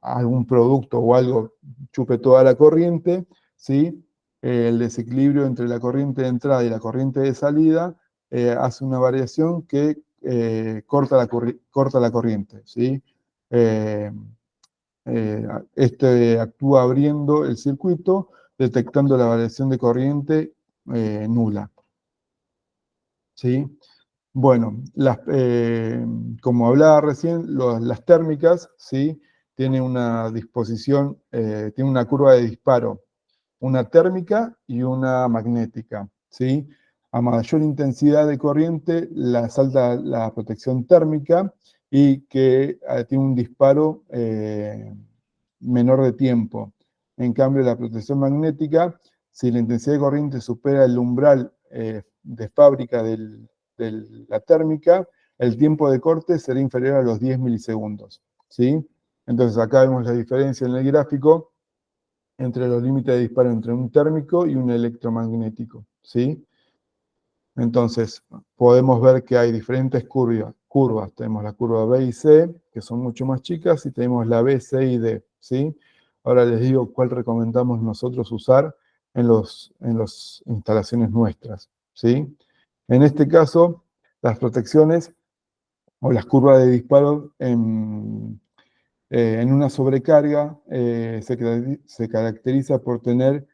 algún producto o algo chupe toda la corriente, ¿sí?, el desequilibrio entre la corriente de entrada y la corriente de salida hace una variación que corta la corriente, ¿sí? Este actúa abriendo el circuito, detectando la variación de corriente nula, ¿sí? Bueno, como hablaba recién, las térmicas, ¿sí?, tienen una disposición, tienen una curva de disparo, una térmica y una magnética, ¿sí? A mayor intensidad de corriente, salta la protección térmica y que tiene un disparo menor de tiempo. En cambio, la protección magnética, si la intensidad de corriente supera el umbral de fábrica de la térmica, el tiempo de corte será inferior a los 10 milisegundos, ¿sí? Entonces acá vemos la diferencia en el gráfico entre los límites de disparo entre un térmico y un electromagnético, ¿sí? Entonces, podemos ver que hay diferentes curvas. Tenemos la curva B y C, que son mucho más chicas, y tenemos la B, C y D, ¿sí? Ahora les digo cuál recomendamos nosotros usar en las instalaciones nuestras, ¿sí? En este caso, las protecciones o las curvas de disparo en una sobrecarga se caracteriza por tener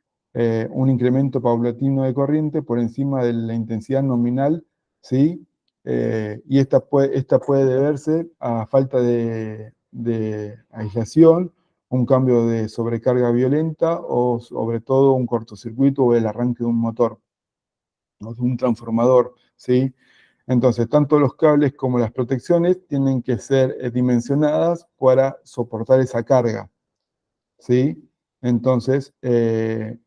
un incremento paulatino de corriente por encima de la intensidad nominal, ¿sí? Y esta puede deberse a falta de aislación, un cambio de sobrecarga violenta o sobre todo un cortocircuito o el arranque de un motor o de un transformador, ¿sí? Entonces, tanto los cables como las protecciones tienen que ser dimensionadas para soportar esa carga, ¿sí? Entonces,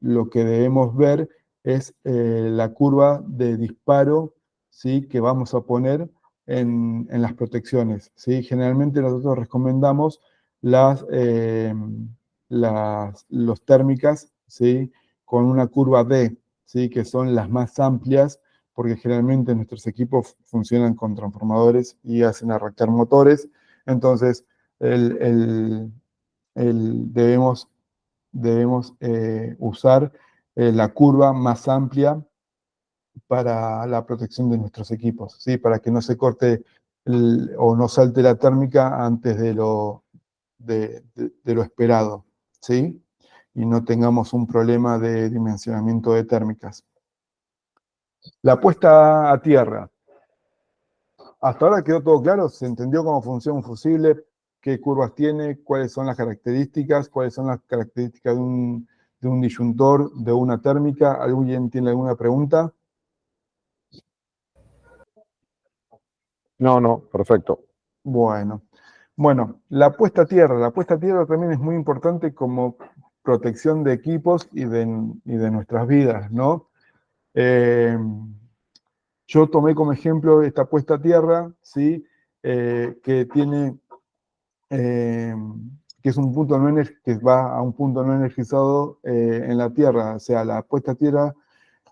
lo que debemos ver es la curva de disparo, ¿sí?, que vamos a poner en las protecciones, ¿sí? Generalmente nosotros recomendamos los térmicas, ¿sí?, con una curva D, ¿sí?, que son las más amplias, porque generalmente nuestros equipos funcionan con transformadores y hacen arrancar motores. Entonces, debemos usar la curva más amplia para la protección de nuestros equipos, ¿sí?, para que no se corte o no salte la térmica antes de lo esperado, ¿sí?, y no tengamos un problema de dimensionamiento de térmicas. La puesta a tierra. Hasta ahora quedó todo claro, se entendió cómo funciona un fusible, qué curvas tiene, cuáles son las características de un disyuntor, de una térmica. ¿Alguien tiene alguna pregunta? No, perfecto. Bueno, la puesta a tierra. La puesta a tierra también es muy importante como protección de equipos y de nuestras vidas, ¿no? Yo tomé como ejemplo esta puesta a tierra, ¿sí?, que tiene, que es un punto que va a un punto no energizado en la Tierra. O sea, la puesta a tierra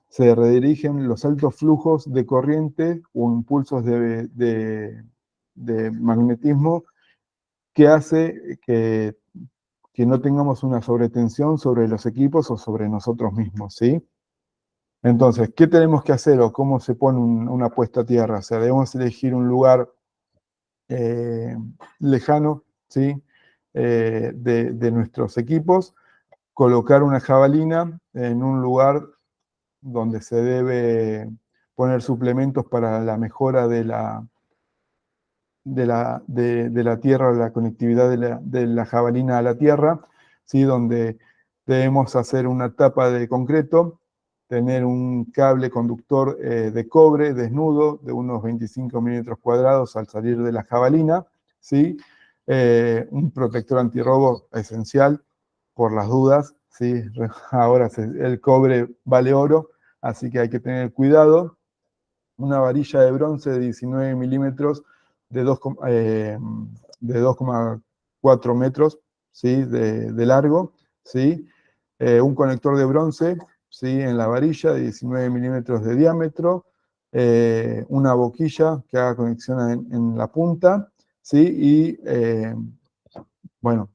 se redirigen los altos flujos de corriente o impulsos de magnetismo que hace que no tengamos una sobretensión sobre los equipos o sobre nosotros mismos, ¿sí? Entonces, ¿qué tenemos que hacer o cómo se pone una puesta a tierra? O sea, debemos elegir un lugar lejano, ¿sí?, de nuestros equipos, colocar una jabalina en un lugar donde se debe poner suplementos para la mejora de la tierra, de la conectividad de la jabalina a la tierra, ¿sí?, donde debemos hacer una tapa de concreto, tener un cable conductor de cobre desnudo de unos 25 milímetros cuadrados al salir de la jabalina, ¿sí? Un protector antirrobo esencial por las dudas, ¿sí? Ahora el cobre vale oro, así que hay que tener cuidado. Una varilla de bronce de 19 milímetros de 2,4 metros, ¿sí? de largo, ¿sí? Un conector de bronce, ¿sí? En la varilla de 19 milímetros de diámetro, una boquilla que haga conexión en la punta, ¿sí? Y bueno,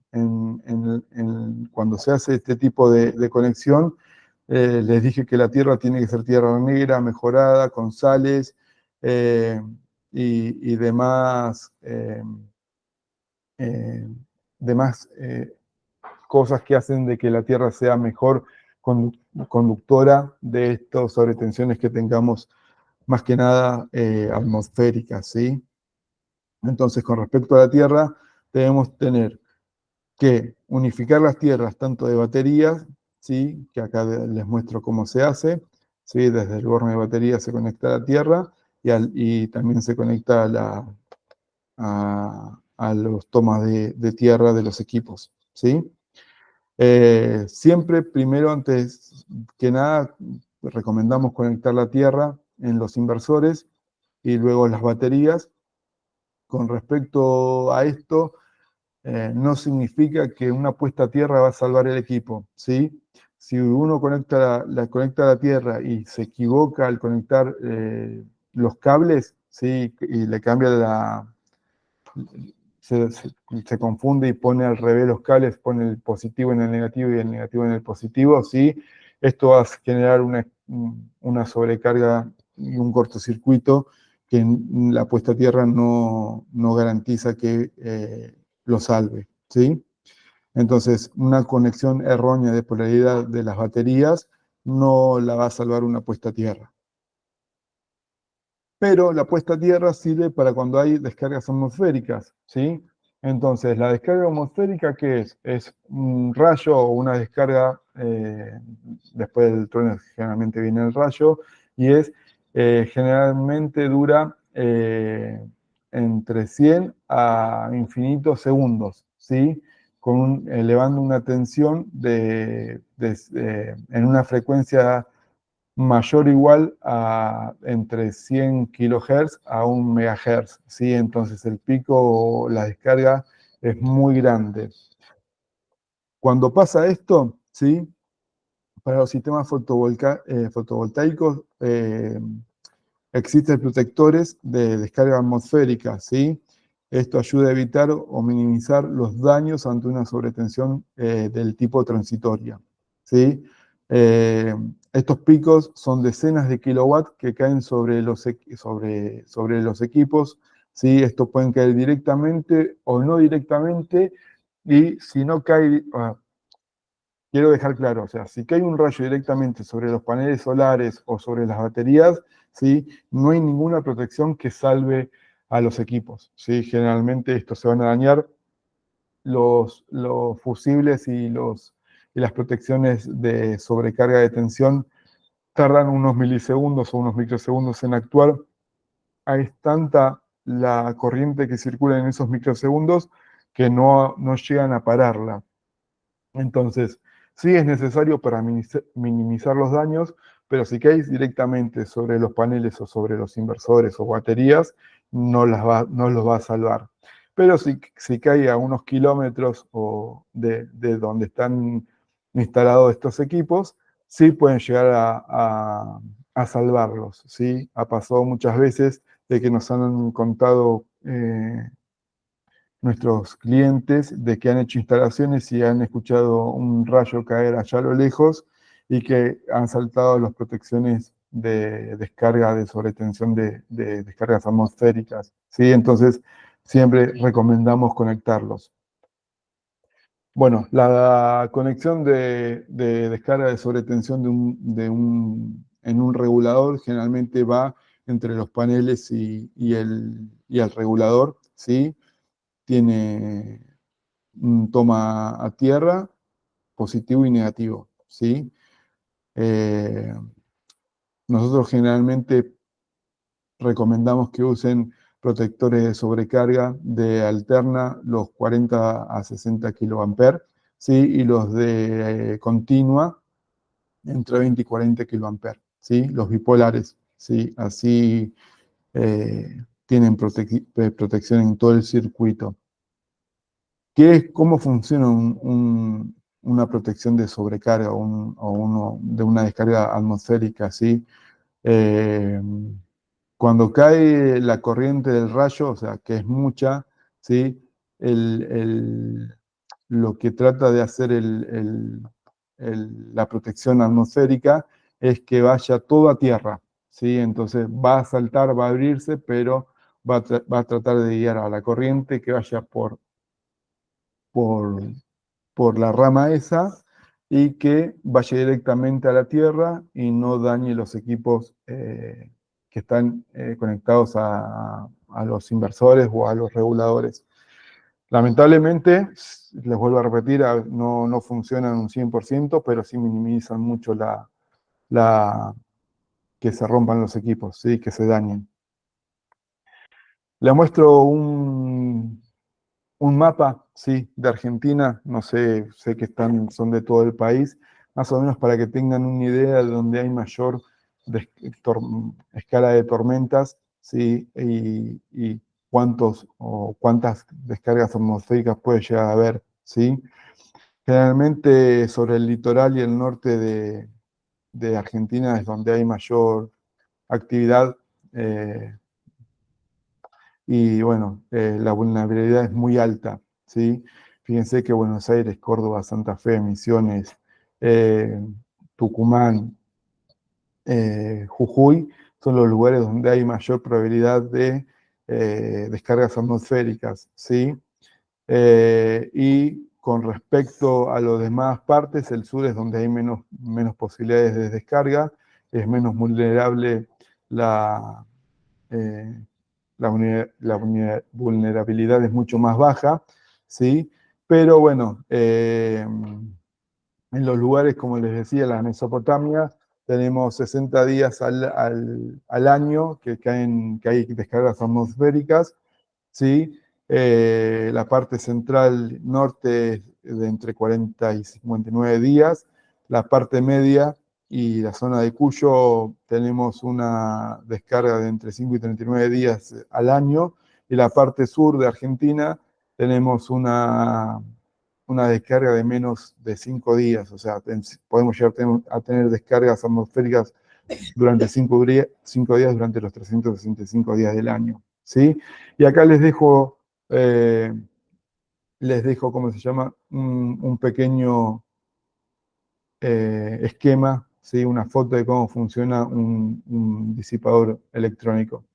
cuando se hace este tipo de conexión, les dije que la tierra tiene que ser tierra negra, mejorada, con sales y demás, demás cosas que hacen de que la tierra sea mejor conductora de estas sobretensiones que tengamos, más que nada atmosféricas, ¿sí? Entonces, con respecto a la tierra, debemos tener que unificar las tierras tanto de baterías, ¿sí? Que acá les muestro cómo se hace, ¿sí? Desde el borne de batería se conecta a la tierra y también se conecta a los tomas de tierra de los equipos, ¿sí? Siempre, primero, antes que nada, recomendamos conectar la tierra en los inversores y luego las baterías. Con respecto a esto, no significa que una puesta a tierra va a salvar el equipo, ¿sí? Si uno conecta conecta a la tierra y se equivoca al conectar los cables, ¿sí? Y le cambia se confunde y pone al revés los cables, pone el positivo en el negativo y el negativo en el positivo, ¿sí? Esto va a generar una sobrecarga y un cortocircuito que en la puesta a tierra no garantiza que lo salve, ¿sí? Entonces, una conexión errónea de polaridad de las baterías no la va a salvar una puesta a tierra. Pero la puesta a tierra sirve para cuando hay descargas atmosféricas, ¿sí? Entonces, la descarga atmosférica, ¿qué es? Es un rayo o una descarga, después del trueno generalmente viene el rayo, y generalmente dura entre 100 a infinitos segundos, ¿sí? Elevando una tensión en una frecuencia mayor o igual a entre 100 kilohertz a 1 megahertz, ¿sí? Entonces el pico o la descarga es muy grande. Cuando pasa esto, ¿sí? Para los sistemas fotovoltaicos existen protectores de descarga atmosférica, ¿sí? Esto ayuda a evitar o minimizar los daños ante una sobretensión del tipo transitoria, ¿sí? Estos picos son decenas de kilowatts que caen sobre los equipos, ¿sí? Estos pueden caer directamente o no directamente, y si no cae, quiero dejar claro, o sea, si cae un rayo directamente sobre los paneles solares o sobre las baterías, ¿sí? No hay ninguna protección que salve a los equipos, ¿sí? Generalmente estos se van a dañar, los fusibles y las protecciones de sobrecarga de tensión tardan unos milisegundos o unos microsegundos en actuar. Es tanta la corriente que circula en esos microsegundos que no llegan a pararla. Entonces, sí es necesario para minimizar los daños, pero si caes directamente sobre los paneles o sobre los inversores o baterías, no los va a salvar. Pero si cae a unos kilómetros de donde están instalados estos equipos, sí pueden llegar a salvarlos, ¿sí? Ha pasado muchas veces de que nos han contado nuestros clientes de que han hecho instalaciones y han escuchado un rayo caer allá a lo lejos y que han saltado las protecciones de descarga de sobretensión de descargas atmosféricas, ¿sí? Entonces, siempre recomendamos conectarlos. Bueno, la conexión de descarga de sobretensión en un regulador generalmente va entre los paneles y el regulador, ¿sí? Tiene un toma a tierra, positivo y negativo, ¿sí? Nosotros generalmente recomendamos que usen protectores de sobrecarga de alterna, los 40 a 60 kiloamperes, ¿sí? Y los de continua, entre 20 y 40 kiloamperes, ¿sí? Los bipolares, ¿sí? Así tienen protección en todo el circuito. ¿Cómo funciona una protección de sobrecarga o de una descarga atmosférica, ¿sí? Eh, Cuando cae la corriente del rayo, o sea, que es mucha, ¿sí? El, el- lo que trata de hacer la protección atmosférica es que vaya todo a tierra, ¿sí? Entonces va a saltar, va a abrirse, pero va a tratar de guiar a la corriente que vaya por, por la rama esa y que vaya directamente a la tierra y no dañe los equipos que están conectados a los inversores o a los reguladores. Lamentablemente, les vuelvo a repetir, no funcionan un 100%, pero sí minimizan mucho que se rompan los equipos, ¿sí? Que se dañen. Le muestro un mapa, sí, de Argentina, no sé, sé que son de todo el país, más o menos para que tengan una idea de donde hay mayor escala de tormentas, sí, y cuántos o cuántas descargas atmosféricas puede llegar a haber, sí. Generalmente sobre el litoral y el norte de Argentina es donde hay mayor actividad. Y bueno, la vulnerabilidad es muy alta, ¿sí? Fíjense que Buenos Aires, Córdoba, Santa Fe, Misiones, eh, Tucumán, Jujuy, son los lugares donde hay mayor probabilidad de descargas atmosféricas, ¿sí? Y con respecto a las demás partes, el sur es donde hay menos posibilidades de descarga, es menos vulnerable la, eh, la vulnerabilidad es mucho más baja, ¿sí? Pero bueno, en los lugares, como les decía, la Mesopotamia, tenemos 60 días al año que hay descargas atmosféricas, ¿sí? La parte central norte es de entre 40 y 59 días, la parte media y la zona de Cuyo tenemos una descarga de entre 5 y 39 días al año, y la parte sur de Argentina tenemos una descarga de menos de 5 días, o sea, podemos llegar a tener descargas atmosféricas durante 5 días durante los 365 días del año, ¿sí? Y acá eh, ¿cómo se llama? Un pequeño esquema, ¿sí? Una foto de cómo funciona un disipador electrónico,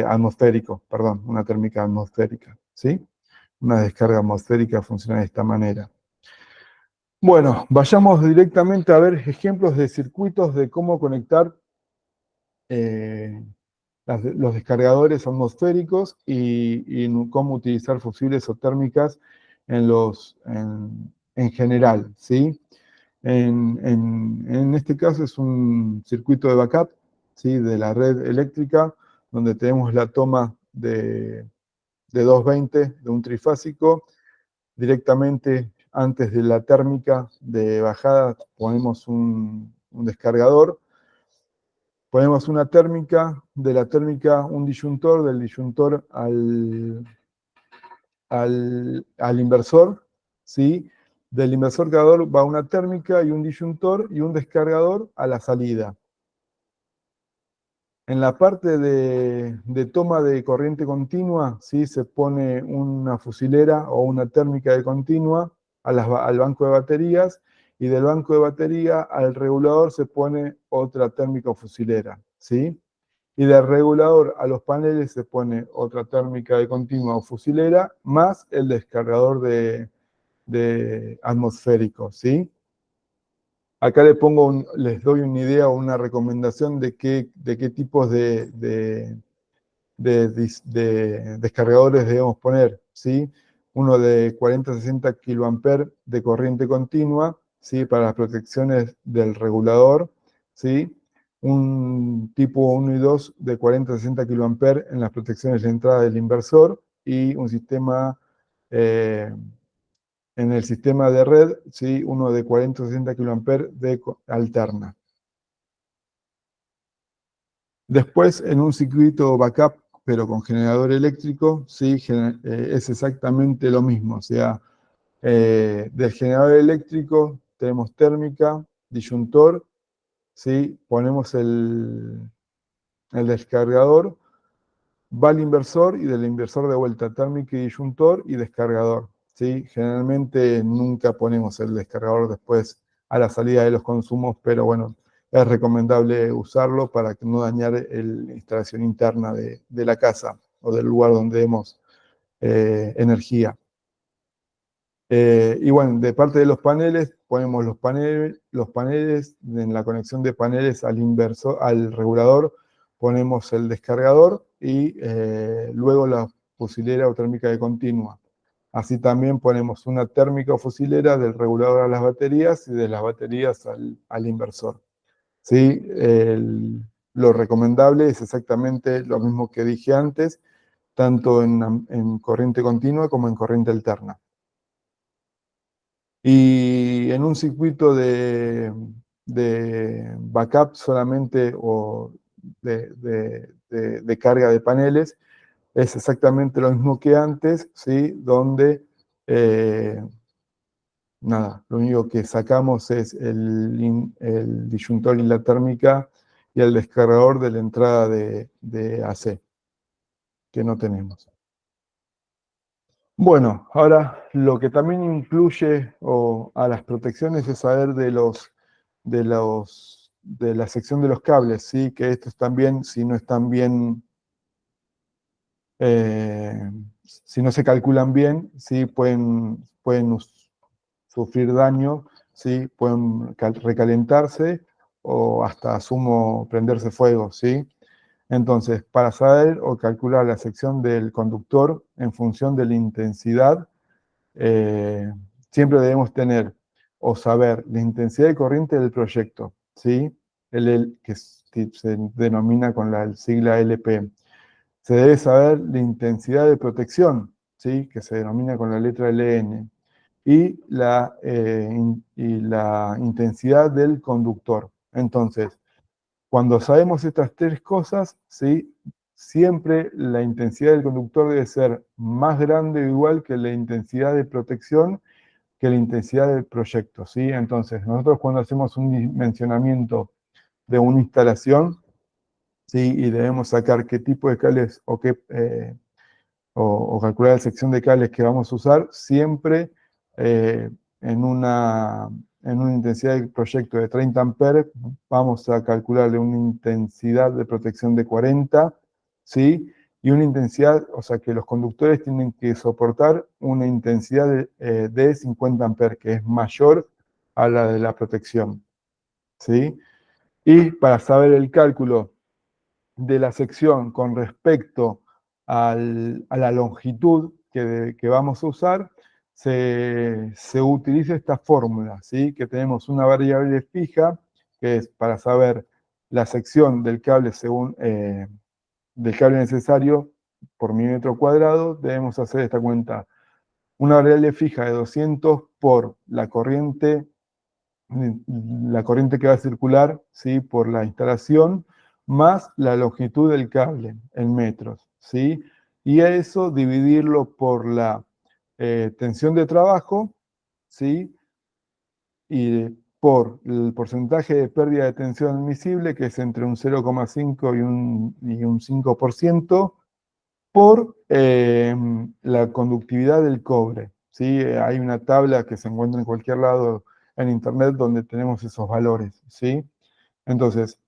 atmosférico, perdón, una térmica atmosférica, ¿sí? Una descarga atmosférica funciona de esta manera. Bueno, vayamos directamente a ver ejemplos de circuitos de cómo conectar los descargadores atmosféricos y cómo utilizar fusibles o térmicas en general, ¿sí? En este caso es un circuito de backup, ¿sí? De la red eléctrica, donde tenemos la toma de 220 de un trifásico. Directamente antes de la térmica de bajada ponemos un descargador. Ponemos una térmica, de la térmica un disyuntor, del disyuntor al inversor, ¿sí? Del inversor cargador va una térmica y un disyuntor y un descargador a la salida. En la parte de toma de corriente continua, ¿sí? Se pone una fusilera o una térmica de continua al banco de baterías, y del banco de batería al regulador se pone otra térmica o fusilera, ¿sí? Y del regulador a los paneles se pone otra térmica de continua o fusilera, más el descargador de atmosférico, ¿sí? Acá les doy una idea o una recomendación de qué tipos de descargadores debemos poner, ¿sí? Uno de 40-60 kiloamperes de corriente continua, ¿sí? Para las protecciones del regulador, ¿sí? un tipo 1 y 2 de 40 a 60 kA en las protecciones de entrada del inversor y un sistema en el sistema de red, ¿sí? Uno de 40 a 60 kA de alterna. Después, en un circuito backup, pero con generador eléctrico, ¿sí? Es exactamente lo mismo. O sea, del generador eléctrico tenemos térmica, disyuntor, ¿sí? Ponemos el descargador, va al inversor y del inversor de vuelta térmica y disyuntor y descargador, ¿sí? Generalmente nunca ponemos el descargador después a la salida de los consumos, pero bueno, es recomendable usarlo para no dañar la instalación interna de la casa o del lugar donde demos energía. Y bueno, de parte de los paneles, ponemos los paneles, en la conexión de paneles al inversor, al regulador, ponemos el descargador y luego la fusilera o térmica de continua. Así también ponemos una térmica o fusilera del regulador a las baterías y de las baterías al inversor. ¿Sí? Lo recomendable es exactamente lo mismo que dije antes, tanto en corriente continua como en corriente alterna. Y en un circuito de backup solamente o de carga de paneles, es exactamente lo mismo que antes, ¿sí? Donde, nada, lo único que sacamos es el disyuntor y la térmica y el descargador de la entrada de AC, que no tenemos. Bueno, ahora lo que también incluye a las protecciones es saber de la sección de los cables, ¿sí? Que estos también, si no están bien, si no se calculan bien, ¿sí? Pueden sufrir daño, ¿sí? Pueden recalentarse o hasta sumo prenderse fuego, ¿sí? Entonces, para saber o calcular la sección del conductor en función de la intensidad, siempre debemos tener o saber la intensidad de corriente del proyecto, ¿sí? Que se denomina con la sigla LP. Se debe saber la intensidad de protección, ¿sí? Que se denomina con la letra LN. Y la intensidad del conductor. Entonces, cuando sabemos estas tres cosas, ¿sí? Siempre la intensidad del conductor debe ser más grande o igual que la intensidad de protección que la intensidad del proyecto, ¿sí? Entonces, nosotros cuando hacemos un dimensionamiento de una instalación, ¿sí? Y debemos sacar qué tipo de cables o calcular la sección de cables que vamos a usar, siempre en una intensidad del proyecto de 30 amperes, vamos a calcularle una intensidad de protección de 40, ¿sí? Y una intensidad, o sea que los conductores tienen que soportar una intensidad de 50 amperes, que es mayor a la de la protección, ¿sí? Y para saber el cálculo de la sección con respecto a la longitud que vamos a usar, se utiliza esta fórmula, ¿sí? Que tenemos una variable fija, que es para saber la sección del cable del cable necesario por milímetro cuadrado, debemos hacer esta cuenta. Una variable fija de 200 por la corriente que va a circular, ¿sí? Por la instalación, más la longitud del cable en metros, ¿sí? Y a eso dividirlo por la tensión de trabajo, ¿sí? Y por el porcentaje de pérdida de tensión admisible, que es entre un 0,5 y un 5%, por la conductividad del cobre, ¿sí? Hay una tabla que se encuentra en cualquier lado en internet donde tenemos esos valores, ¿sí? Entonces,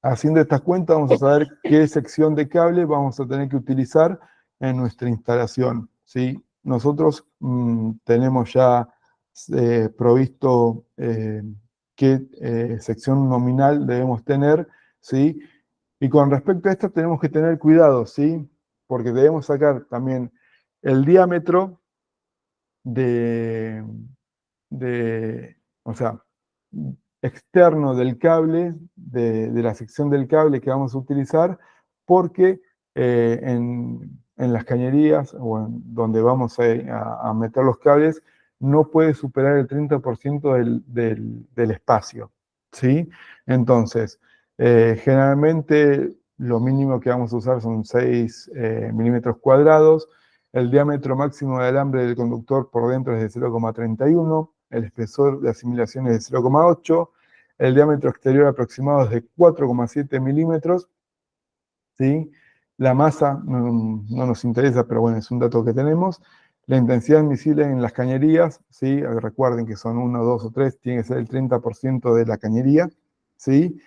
haciendo estas cuentas vamos a saber qué sección de cable vamos a tener que utilizar en nuestra instalación, ¿sí? Nosotros tenemos ya provisto qué sección nominal debemos tener, ¿sí? Y con respecto a esto tenemos que tener cuidado, ¿sí? Porque debemos sacar también el diámetro o sea, externo del cable, de la sección del cable que vamos a utilizar, porque en las cañerías o donde vamos a meter los cables, no puede superar el 30% del espacio, ¿sí? Entonces, generalmente lo mínimo que vamos a usar son 6 milímetros cuadrados. El diámetro máximo de alambre del conductor por dentro es de 0,31, el espesor de asimilación es de 0,8, el diámetro exterior aproximado es de 4,7 milímetros, ¿sí? La masa no nos interesa, pero bueno, es un dato que tenemos. La intensidad admisible en las cañerías, ¿sí? Recuerden que son 1, 2 o 3, tiene que ser el 30% de la cañería, ¿sí?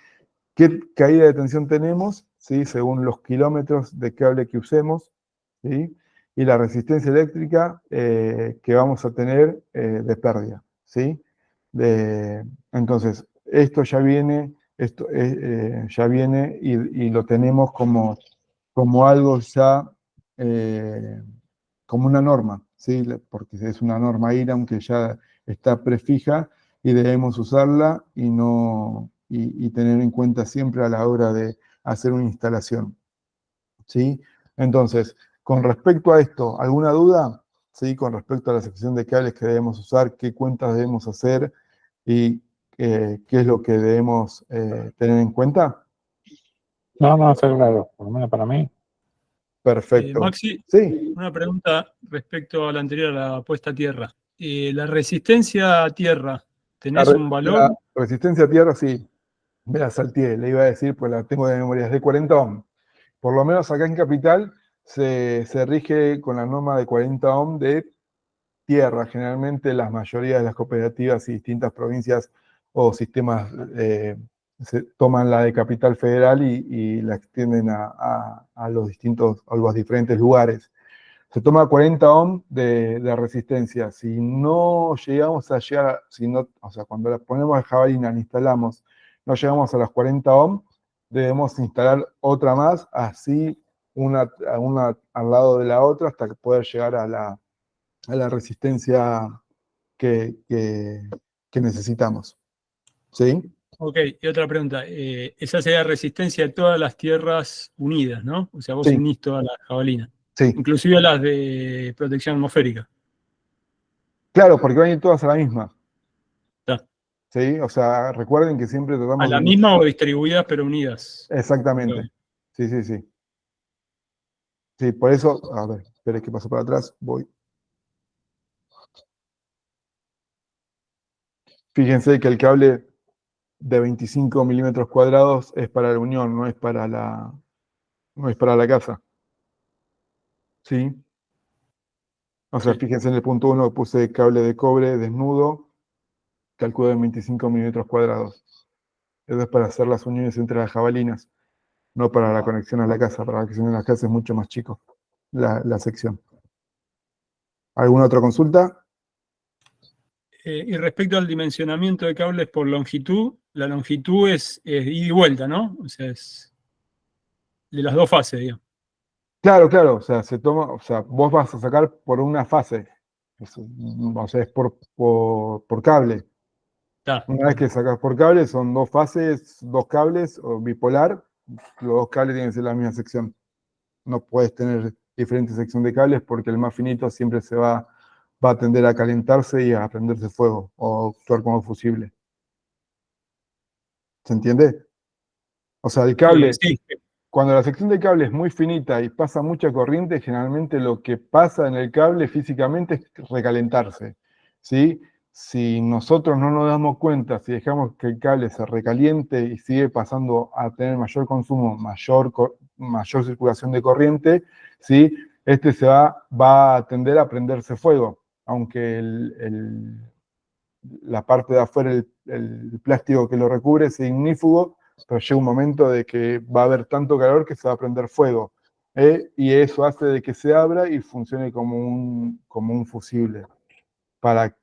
¿Qué caída de tensión tenemos? ¿Sí? Según los kilómetros de cable que usemos, ¿sí? Y la resistencia eléctrica que vamos a tener de pérdida, ¿sí? Entonces, esto ya viene, y lo tenemos como algo ya, como una norma, ¿sí? Porque es una norma IRA, aunque ya está prefija, y debemos usarla y tener en cuenta siempre a la hora de hacer una instalación, ¿sí? Entonces, con respecto a esto, ¿alguna duda? ¿Sí? Con respecto a la sección de cables que debemos usar, qué cuentas debemos hacer y qué es lo que debemos tener en cuenta. No, está claro, por lo menos para mí. Perfecto. Maxi, Sí, una pregunta respecto a la anterior, a la puesta a tierra. La resistencia a tierra, ¿tenés un la valor? resistencia a tierra, sí, me la salteé, le iba a decir, pues la tengo de memoria, es de 40 ohm. Por lo menos acá en Capital se rige con la norma de 40 ohm de tierra. Generalmente la mayoría de las cooperativas y distintas provincias o sistemas se toman la de Capital Federal y la extienden a los diferentes lugares. Se toma 40 ohm de resistencia. Si no llegamos a llegar, o sea, cuando la ponemos la jabalina, la instalamos, no llegamos a las 40 ohm, debemos instalar otra más, así una al lado de la otra, hasta que poder llegar a la resistencia que necesitamos. ¿Sí? Ok, y otra pregunta. Esa sería resistencia a todas las tierras unidas, ¿no? O sea, vos Sí, unís todas las jabalinas, sí. inclusive las de protección atmosférica. Claro, porque van a ir todas a la misma. Está. ¿Sí? O sea, recuerden que siempre ¿A tratamos la de... misma o distribuidas pero unidas? Exactamente. Sí, sí, sí. Sí, por eso, a ver, espere que paso para atrás, voy. Fíjense que el cable de 25 milímetros cuadrados es para la unión, no es para la casa. ¿Sí? O sea, Sí. fíjense en el punto 1 puse cable de cobre desnudo, calculo en 25 milímetros cuadrados. Eso es para hacer las uniones entre las jabalinas, no para la conexión a la casa. Para la conexión a la casa es mucho más chico la sección. ¿Alguna otra consulta? Y respecto al dimensionamiento de cables por longitud, la longitud es ida y vuelta, ¿no? O sea, es de las dos fases, digamos. Claro, claro, o sea, o sea, vos vas a sacar por una fase, o sea, es por cable. Está. Una vez que sacas por cable, son dos fases, dos cables, o bipolar, los dos cables tienen que ser la misma sección. No puedes tener diferentes secciones de cables porque el más finito siempre va a tender a calentarse y a prenderse fuego o actuar como fusible. ¿Se entiende? O sea, el cable, Sí. cuando la sección de cable es muy finita y pasa mucha corriente, generalmente lo que pasa en el cable físicamente es recalentarse, ¿sí? Si nosotros no nos damos cuenta, si dejamos que el cable se recaliente y sigue pasando a tener mayor consumo, mayor circulación de corriente, ¿sí? Este va a tender a prenderse fuego, aunque la parte de afuera, el plástico que lo recubre, es ignífugo, pero llega un momento de que va a haber tanto calor que se va a prender fuego. Y eso hace de que se abra y funcione como un fusible. Para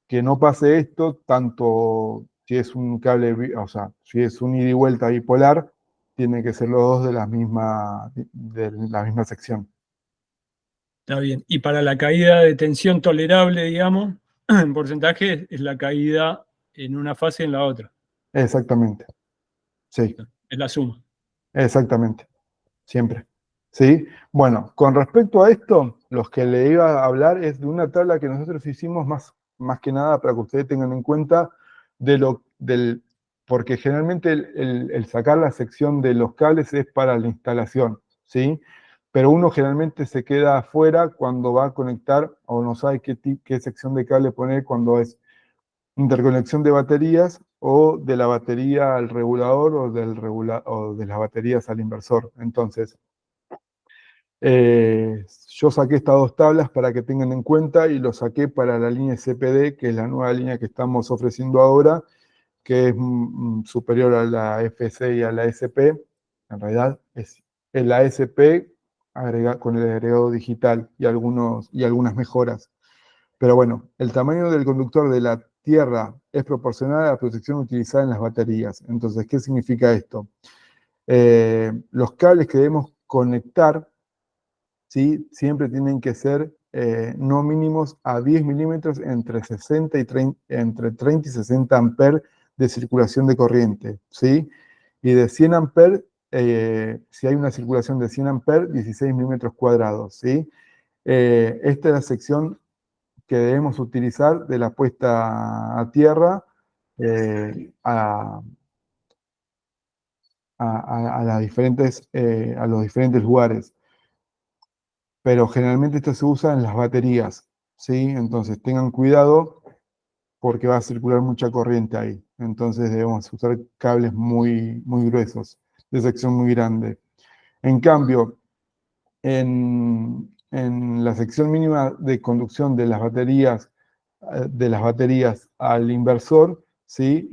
que no pase esto, tanto si es un cable, o sea, si es un ida y vuelta bipolar, tiene que ser los dos de la misma sección. Está bien. Y para la caída de tensión tolerable, digamos, en porcentaje es la caída en una fase y en la otra. Exactamente. Sí, Es la suma. exactamente. Siempre. ¿Sí? Bueno, con respecto a esto, los que le iba a hablar es de una tabla que nosotros hicimos más que nada para que ustedes tengan en cuenta porque generalmente el sacar la sección de los cables es para la instalación, ¿sí? Pero uno generalmente se queda afuera cuando va a conectar o no sabe qué sección de cable poner cuando es interconexión de baterías o de la batería al regulador o de las baterías al inversor. Entonces, yo saqué estas dos tablas para que tengan en cuenta y lo saqué para la línea CPD, que es la nueva línea que estamos ofreciendo ahora, que es superior a la FC y a la SP. En realidad es la SP con el agregado digital y algunas mejoras. Pero bueno, el tamaño del conductor de la Tierra es proporcional a la protección utilizada en las baterías. Entonces, ¿qué significa esto? Los cables que debemos conectar, ¿sí? Siempre tienen que ser no mínimos a 10 milímetros entre 30 y 60 amperes de circulación de corriente, ¿sí? Y de 100 amperes, si hay una circulación de 100 amperes, 16 milímetros cuadrados, ¿sí? Esta es la sección que debemos utilizar de la puesta a tierra a los diferentes lugares. Pero generalmente esto se usa en las baterías, ¿sí? Entonces tengan cuidado porque va a circular mucha corriente ahí. Entonces debemos usar cables muy gruesos, de sección muy grande. En cambio, en la sección mínima de conducción de las baterías al inversor, ¿sí?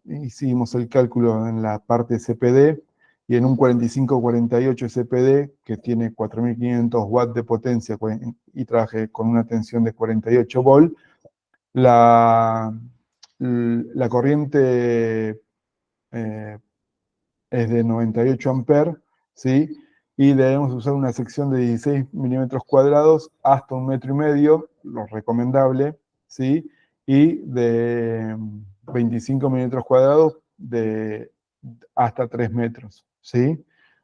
Hicimos el cálculo en la parte CPD y en un 4548 CPD que tiene 4500 watts de potencia y traje con una tensión de 48 volt, la corriente es de 98 amperes, ¿sí? Y debemos usar una sección de 16 milímetros cuadrados hasta 1,5 metros, lo recomendable, ¿sí? Y de 25 milímetros cuadrados hasta 3 metros, ¿sí?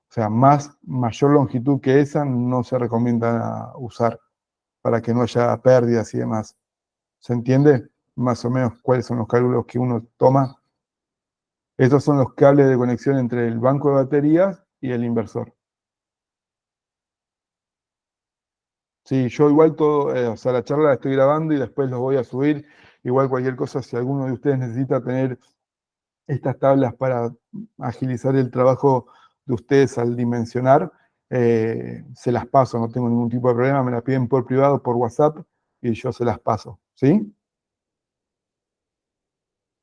O sea, mayor longitud que esa no se recomienda usar para que no haya pérdidas y demás. ¿Se entiende? Más o menos cuáles son los cálculos que uno toma. Estos son los cables de conexión entre el banco de baterías y el inversor. Sí, yo igual o sea, la charla la estoy grabando y después los voy a subir. Igual cualquier cosa, si alguno de ustedes necesita tener estas tablas para agilizar el trabajo de ustedes al dimensionar, se las paso, no tengo ningún tipo de problema, me las piden por privado, por WhatsApp, y yo se las paso, ¿sí?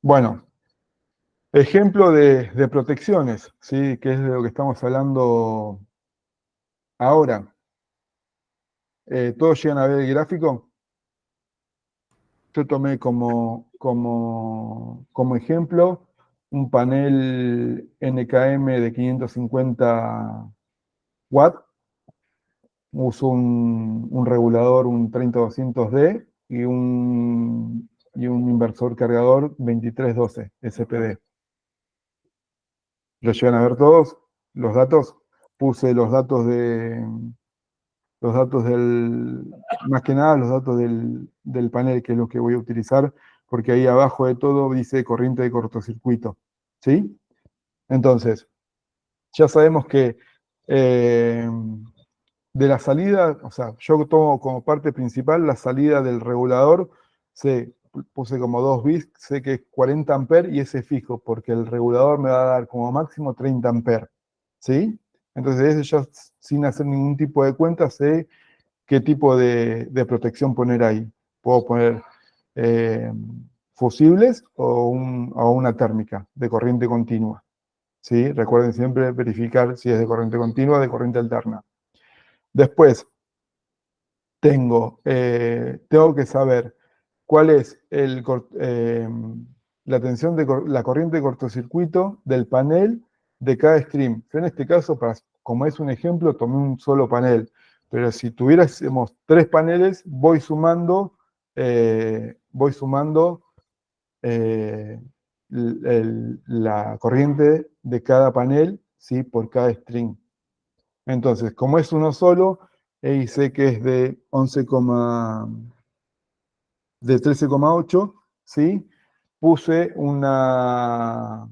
Bueno, ejemplo de protecciones, ¿sí? Que es de lo que estamos hablando ahora. ¿Todos llegan a ver el gráfico? Yo tomé como ejemplo un panel NKM de 550 watts. Uso un regulador, un 30200D y un inversor cargador 2312 SPD. ¿Lo llegan a ver todos? Los datos. Puse los datos más que nada los datos del panel, que es lo que voy a utilizar, porque ahí abajo de todo dice corriente de cortocircuito, ¿sí? Entonces, ya sabemos que de la salida, o sea, yo tomo como parte principal la salida del regulador, puse como 2 bits, sé que es 40 amperes y ese es fijo, porque el regulador me va a dar como máximo 30 amperes, ¿sí? Entonces, ese ya sin hacer ningún tipo de cuenta, sé qué tipo de protección poner ahí. Puedo poner fusibles o una térmica de corriente continua. ¿Sí? Recuerden siempre verificar si es de corriente continua o de corriente alterna. Después, tengo que saber cuál es la tensión la corriente de cortocircuito del panel de cada stream. Yo en este caso, como es un ejemplo, tomé un solo panel. Pero si tuviésemos 3 paneles, voy sumando la corriente de cada panel, ¿sí? Por cada string. Entonces, como es uno solo, y sé que es de 13,8, ¿sí? Puse una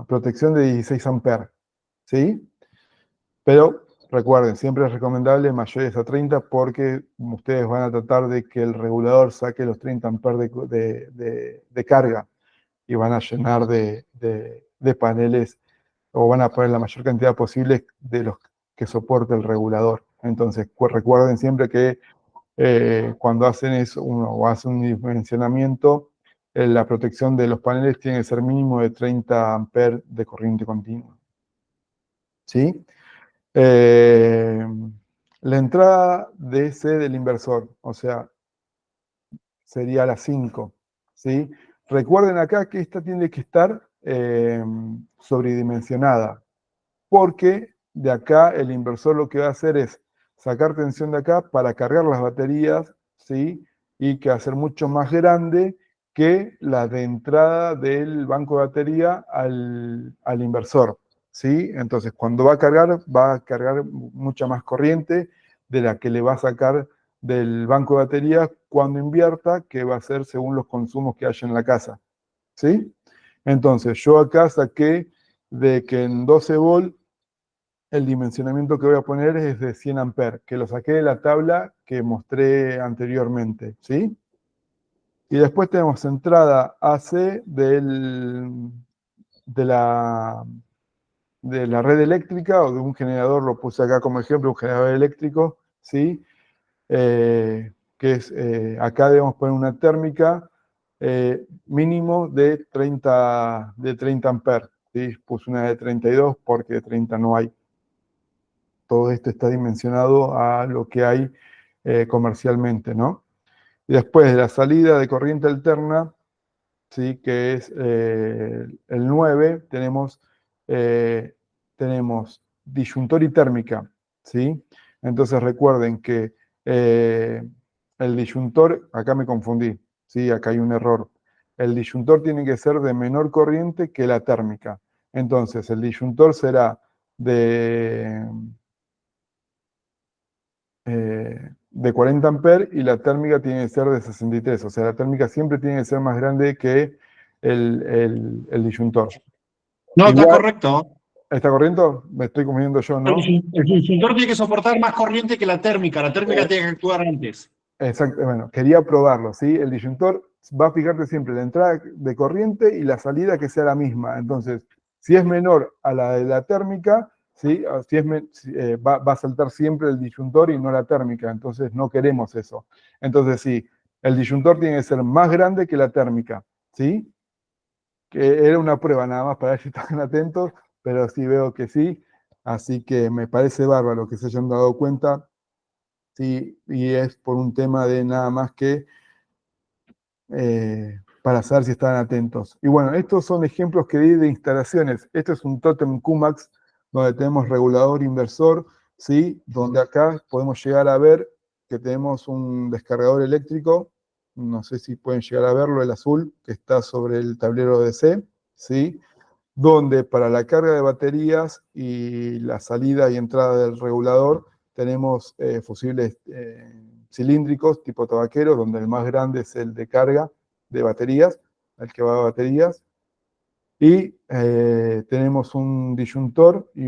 protección de 16 amperes, ¿sí? Pero recuerden, siempre es recomendable mayores a 30 porque ustedes van a tratar de que el regulador saque los 30 amperes de carga y van a llenar de paneles o van a poner la mayor cantidad posible de los que soporte el regulador. Entonces, recuerden siempre que cuando hacen eso o hacen un dimensionamiento, la protección de los paneles tiene que ser mínimo de 30 amperes de corriente continua. ¿Sí? La entrada DC del inversor, o sea, sería la 5. ¿Sí? Recuerden acá que esta tiene que estar sobredimensionada, porque de acá el inversor lo que va a hacer es sacar tensión de acá para cargar las baterías, ¿sí? Y que va a ser mucho más grande que la de entrada del banco de batería al inversor, ¿sí? Entonces, cuando va a cargar mucha más corriente de la que le va a sacar del banco de batería cuando invierta, que va a ser según los consumos que haya en la casa, ¿sí? Entonces, yo acá saqué de que en 12 volt el dimensionamiento que voy a poner es de 100 amperes, que lo saqué de la tabla que mostré anteriormente, ¿sí? Y después tenemos entrada AC de la red eléctrica o de un generador, lo puse acá como ejemplo, un generador eléctrico, ¿sí? Que es, acá debemos poner una térmica mínimo de 30 amperes, ¿sí? Puse una de 32 porque de 30 no hay. Todo esto está dimensionado a lo que hay comercialmente, ¿no? Y después de la salida de corriente alterna, ¿sí? Que es el 9, tenemos disyuntor y térmica, ¿sí? Entonces recuerden que el disyuntor, acá me confundí, ¿sí? Acá hay un error. El disyuntor tiene que ser de menor corriente que la térmica. Entonces el disyuntor será de 40 amperes y la térmica tiene que ser de 63. O sea, la térmica siempre tiene que ser más grande que el disyuntor. No, está Igual, correcto. ¿está corriendo? Me estoy confundiendo yo, ¿no? El disyuntor tiene que soportar más corriente que la térmica. La térmica tiene que actuar antes. Exacto, bueno, quería probarlo, ¿sí? El disyuntor va a fijarte siempre la entrada de corriente y la salida que sea la misma. Entonces, si es menor a la de la térmica, ¿sí? Va a saltar siempre el disyuntor y no la térmica. Entonces, no queremos eso. Entonces, sí, el disyuntor tiene que ser más grande que la térmica, ¿sí? Que era una prueba nada más para ver si estaban atentos, pero sí veo que sí. Así que me parece bárbaro que se hayan dado cuenta. Sí, y es por un tema de nada más que para saber si están atentos. Y bueno, estos son ejemplos que di de instalaciones. Este es un tótem QMAX donde tenemos regulador inversor, ¿sí? Donde acá podemos llegar a ver que tenemos un descargador eléctrico, no sé si pueden llegar a verlo, el azul, que está sobre el tablero DC, ¿sí? Donde para la carga de baterías y la salida y entrada del regulador tenemos fusibles cilíndricos tipo tabaqueros, donde el más grande es el de carga de baterías, el que va a baterías, y tenemos un disyuntor y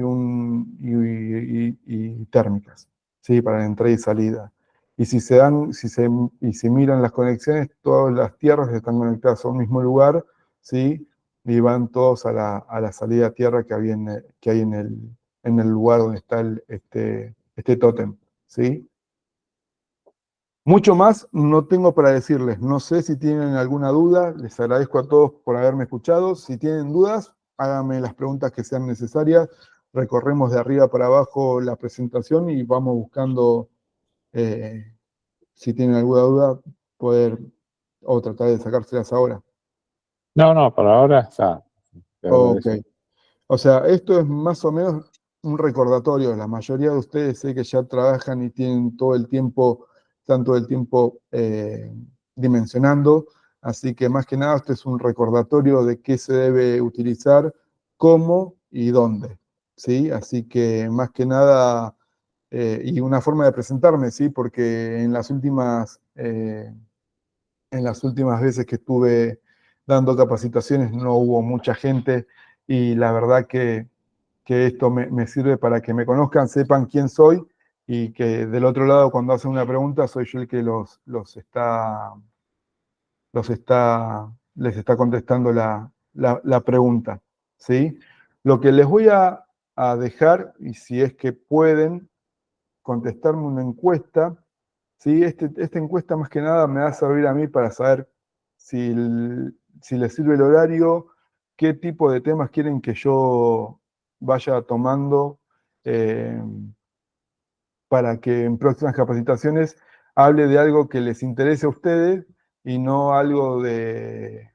térmicas, ¿sí? Para entrada y salida. Y si se miran las conexiones, todas las tierras están conectadas a un mismo lugar, ¿sí? Y van todos a la salida a tierra que hay en el lugar donde está este tótem, ¿sí? Mucho más no tengo para decirles. No sé si tienen alguna duda. Les agradezco a todos por haberme escuchado. Si tienen dudas, háganme las preguntas que sean necesarias. Recorremos de arriba para abajo la presentación y vamos buscando, si tienen alguna duda, poder o tratar de sacárselas ahora. No, por ahora está. Te Ok. agradezco. O sea, esto es más o menos un recordatorio. La mayoría de ustedes sé que ya trabajan y tienen todo el tiempo, están todo el tiempo dimensionando, así que más que nada esto es un recordatorio de qué se debe utilizar, cómo y dónde, ¿sí? Así que más que nada, y una forma de presentarme, ¿sí? Porque en las últimas veces que estuve dando capacitaciones no hubo mucha gente y la verdad que esto me sirve para que me conozcan, sepan quién soy y que del otro lado cuando hacen una pregunta soy yo el que les está contestando la pregunta, ¿sí? Lo que les voy a dejar, y si es que pueden contestarme una encuesta, ¿sí? Esta encuesta más que nada me va a servir a mí para saber si les sirve el horario, qué tipo de temas quieren que yo vaya tomando para que en próximas capacitaciones hable de algo que les interese a ustedes y no algo que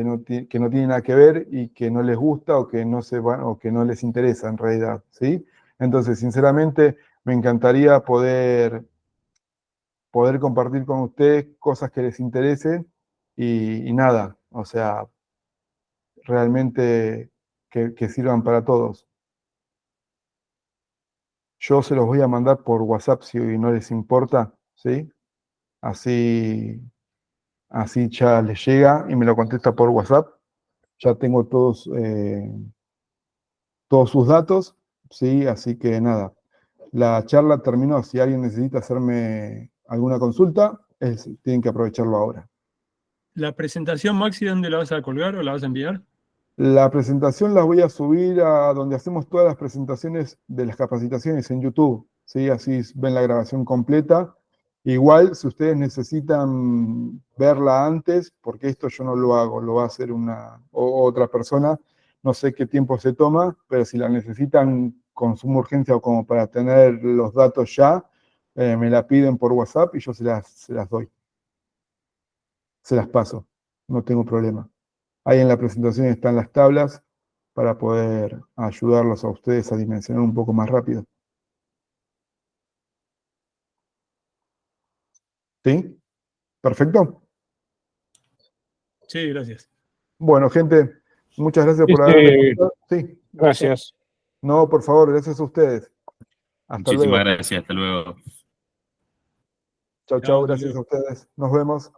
no tiene nada que ver y que no les gusta o que o que no les interesa en realidad, ¿sí? Entonces, sinceramente, me encantaría poder compartir con ustedes cosas que les interesen y nada, o sea, realmente que sirvan para todos. Yo se los voy a mandar por WhatsApp si no les importa, ¿sí? Así ya les llega y me lo contesta por WhatsApp. Ya tengo todos sus datos, ¿sí? Así que nada, la charla terminó. Si alguien necesita hacerme alguna consulta, tienen que aprovecharlo ahora. ¿La presentación, Maxi, dónde la vas a colgar o la vas a enviar? La presentación la voy a subir a donde hacemos todas las presentaciones de las capacitaciones en YouTube, ¿sí? Así ven la grabación completa. Igual, si ustedes necesitan verla antes, porque esto yo no lo hago, lo va a hacer otra persona, no sé qué tiempo se toma, pero si la necesitan con suma urgencia o como para tener los datos ya, me la piden por WhatsApp y yo se las doy. Se las paso, no tengo problema. Ahí en la presentación están las tablas para poder ayudarlos a ustedes a dimensionar un poco más rápido. ¿Sí? ¿Perfecto? Sí, gracias. Bueno, gente, muchas gracias por Sí, haberme escuchado. Sí, gracias. no, por favor, gracias a ustedes. Hasta luego. Muchísimas gracias, hasta luego. Chau, Chao, hasta gracias luego. a ustedes. Nos vemos.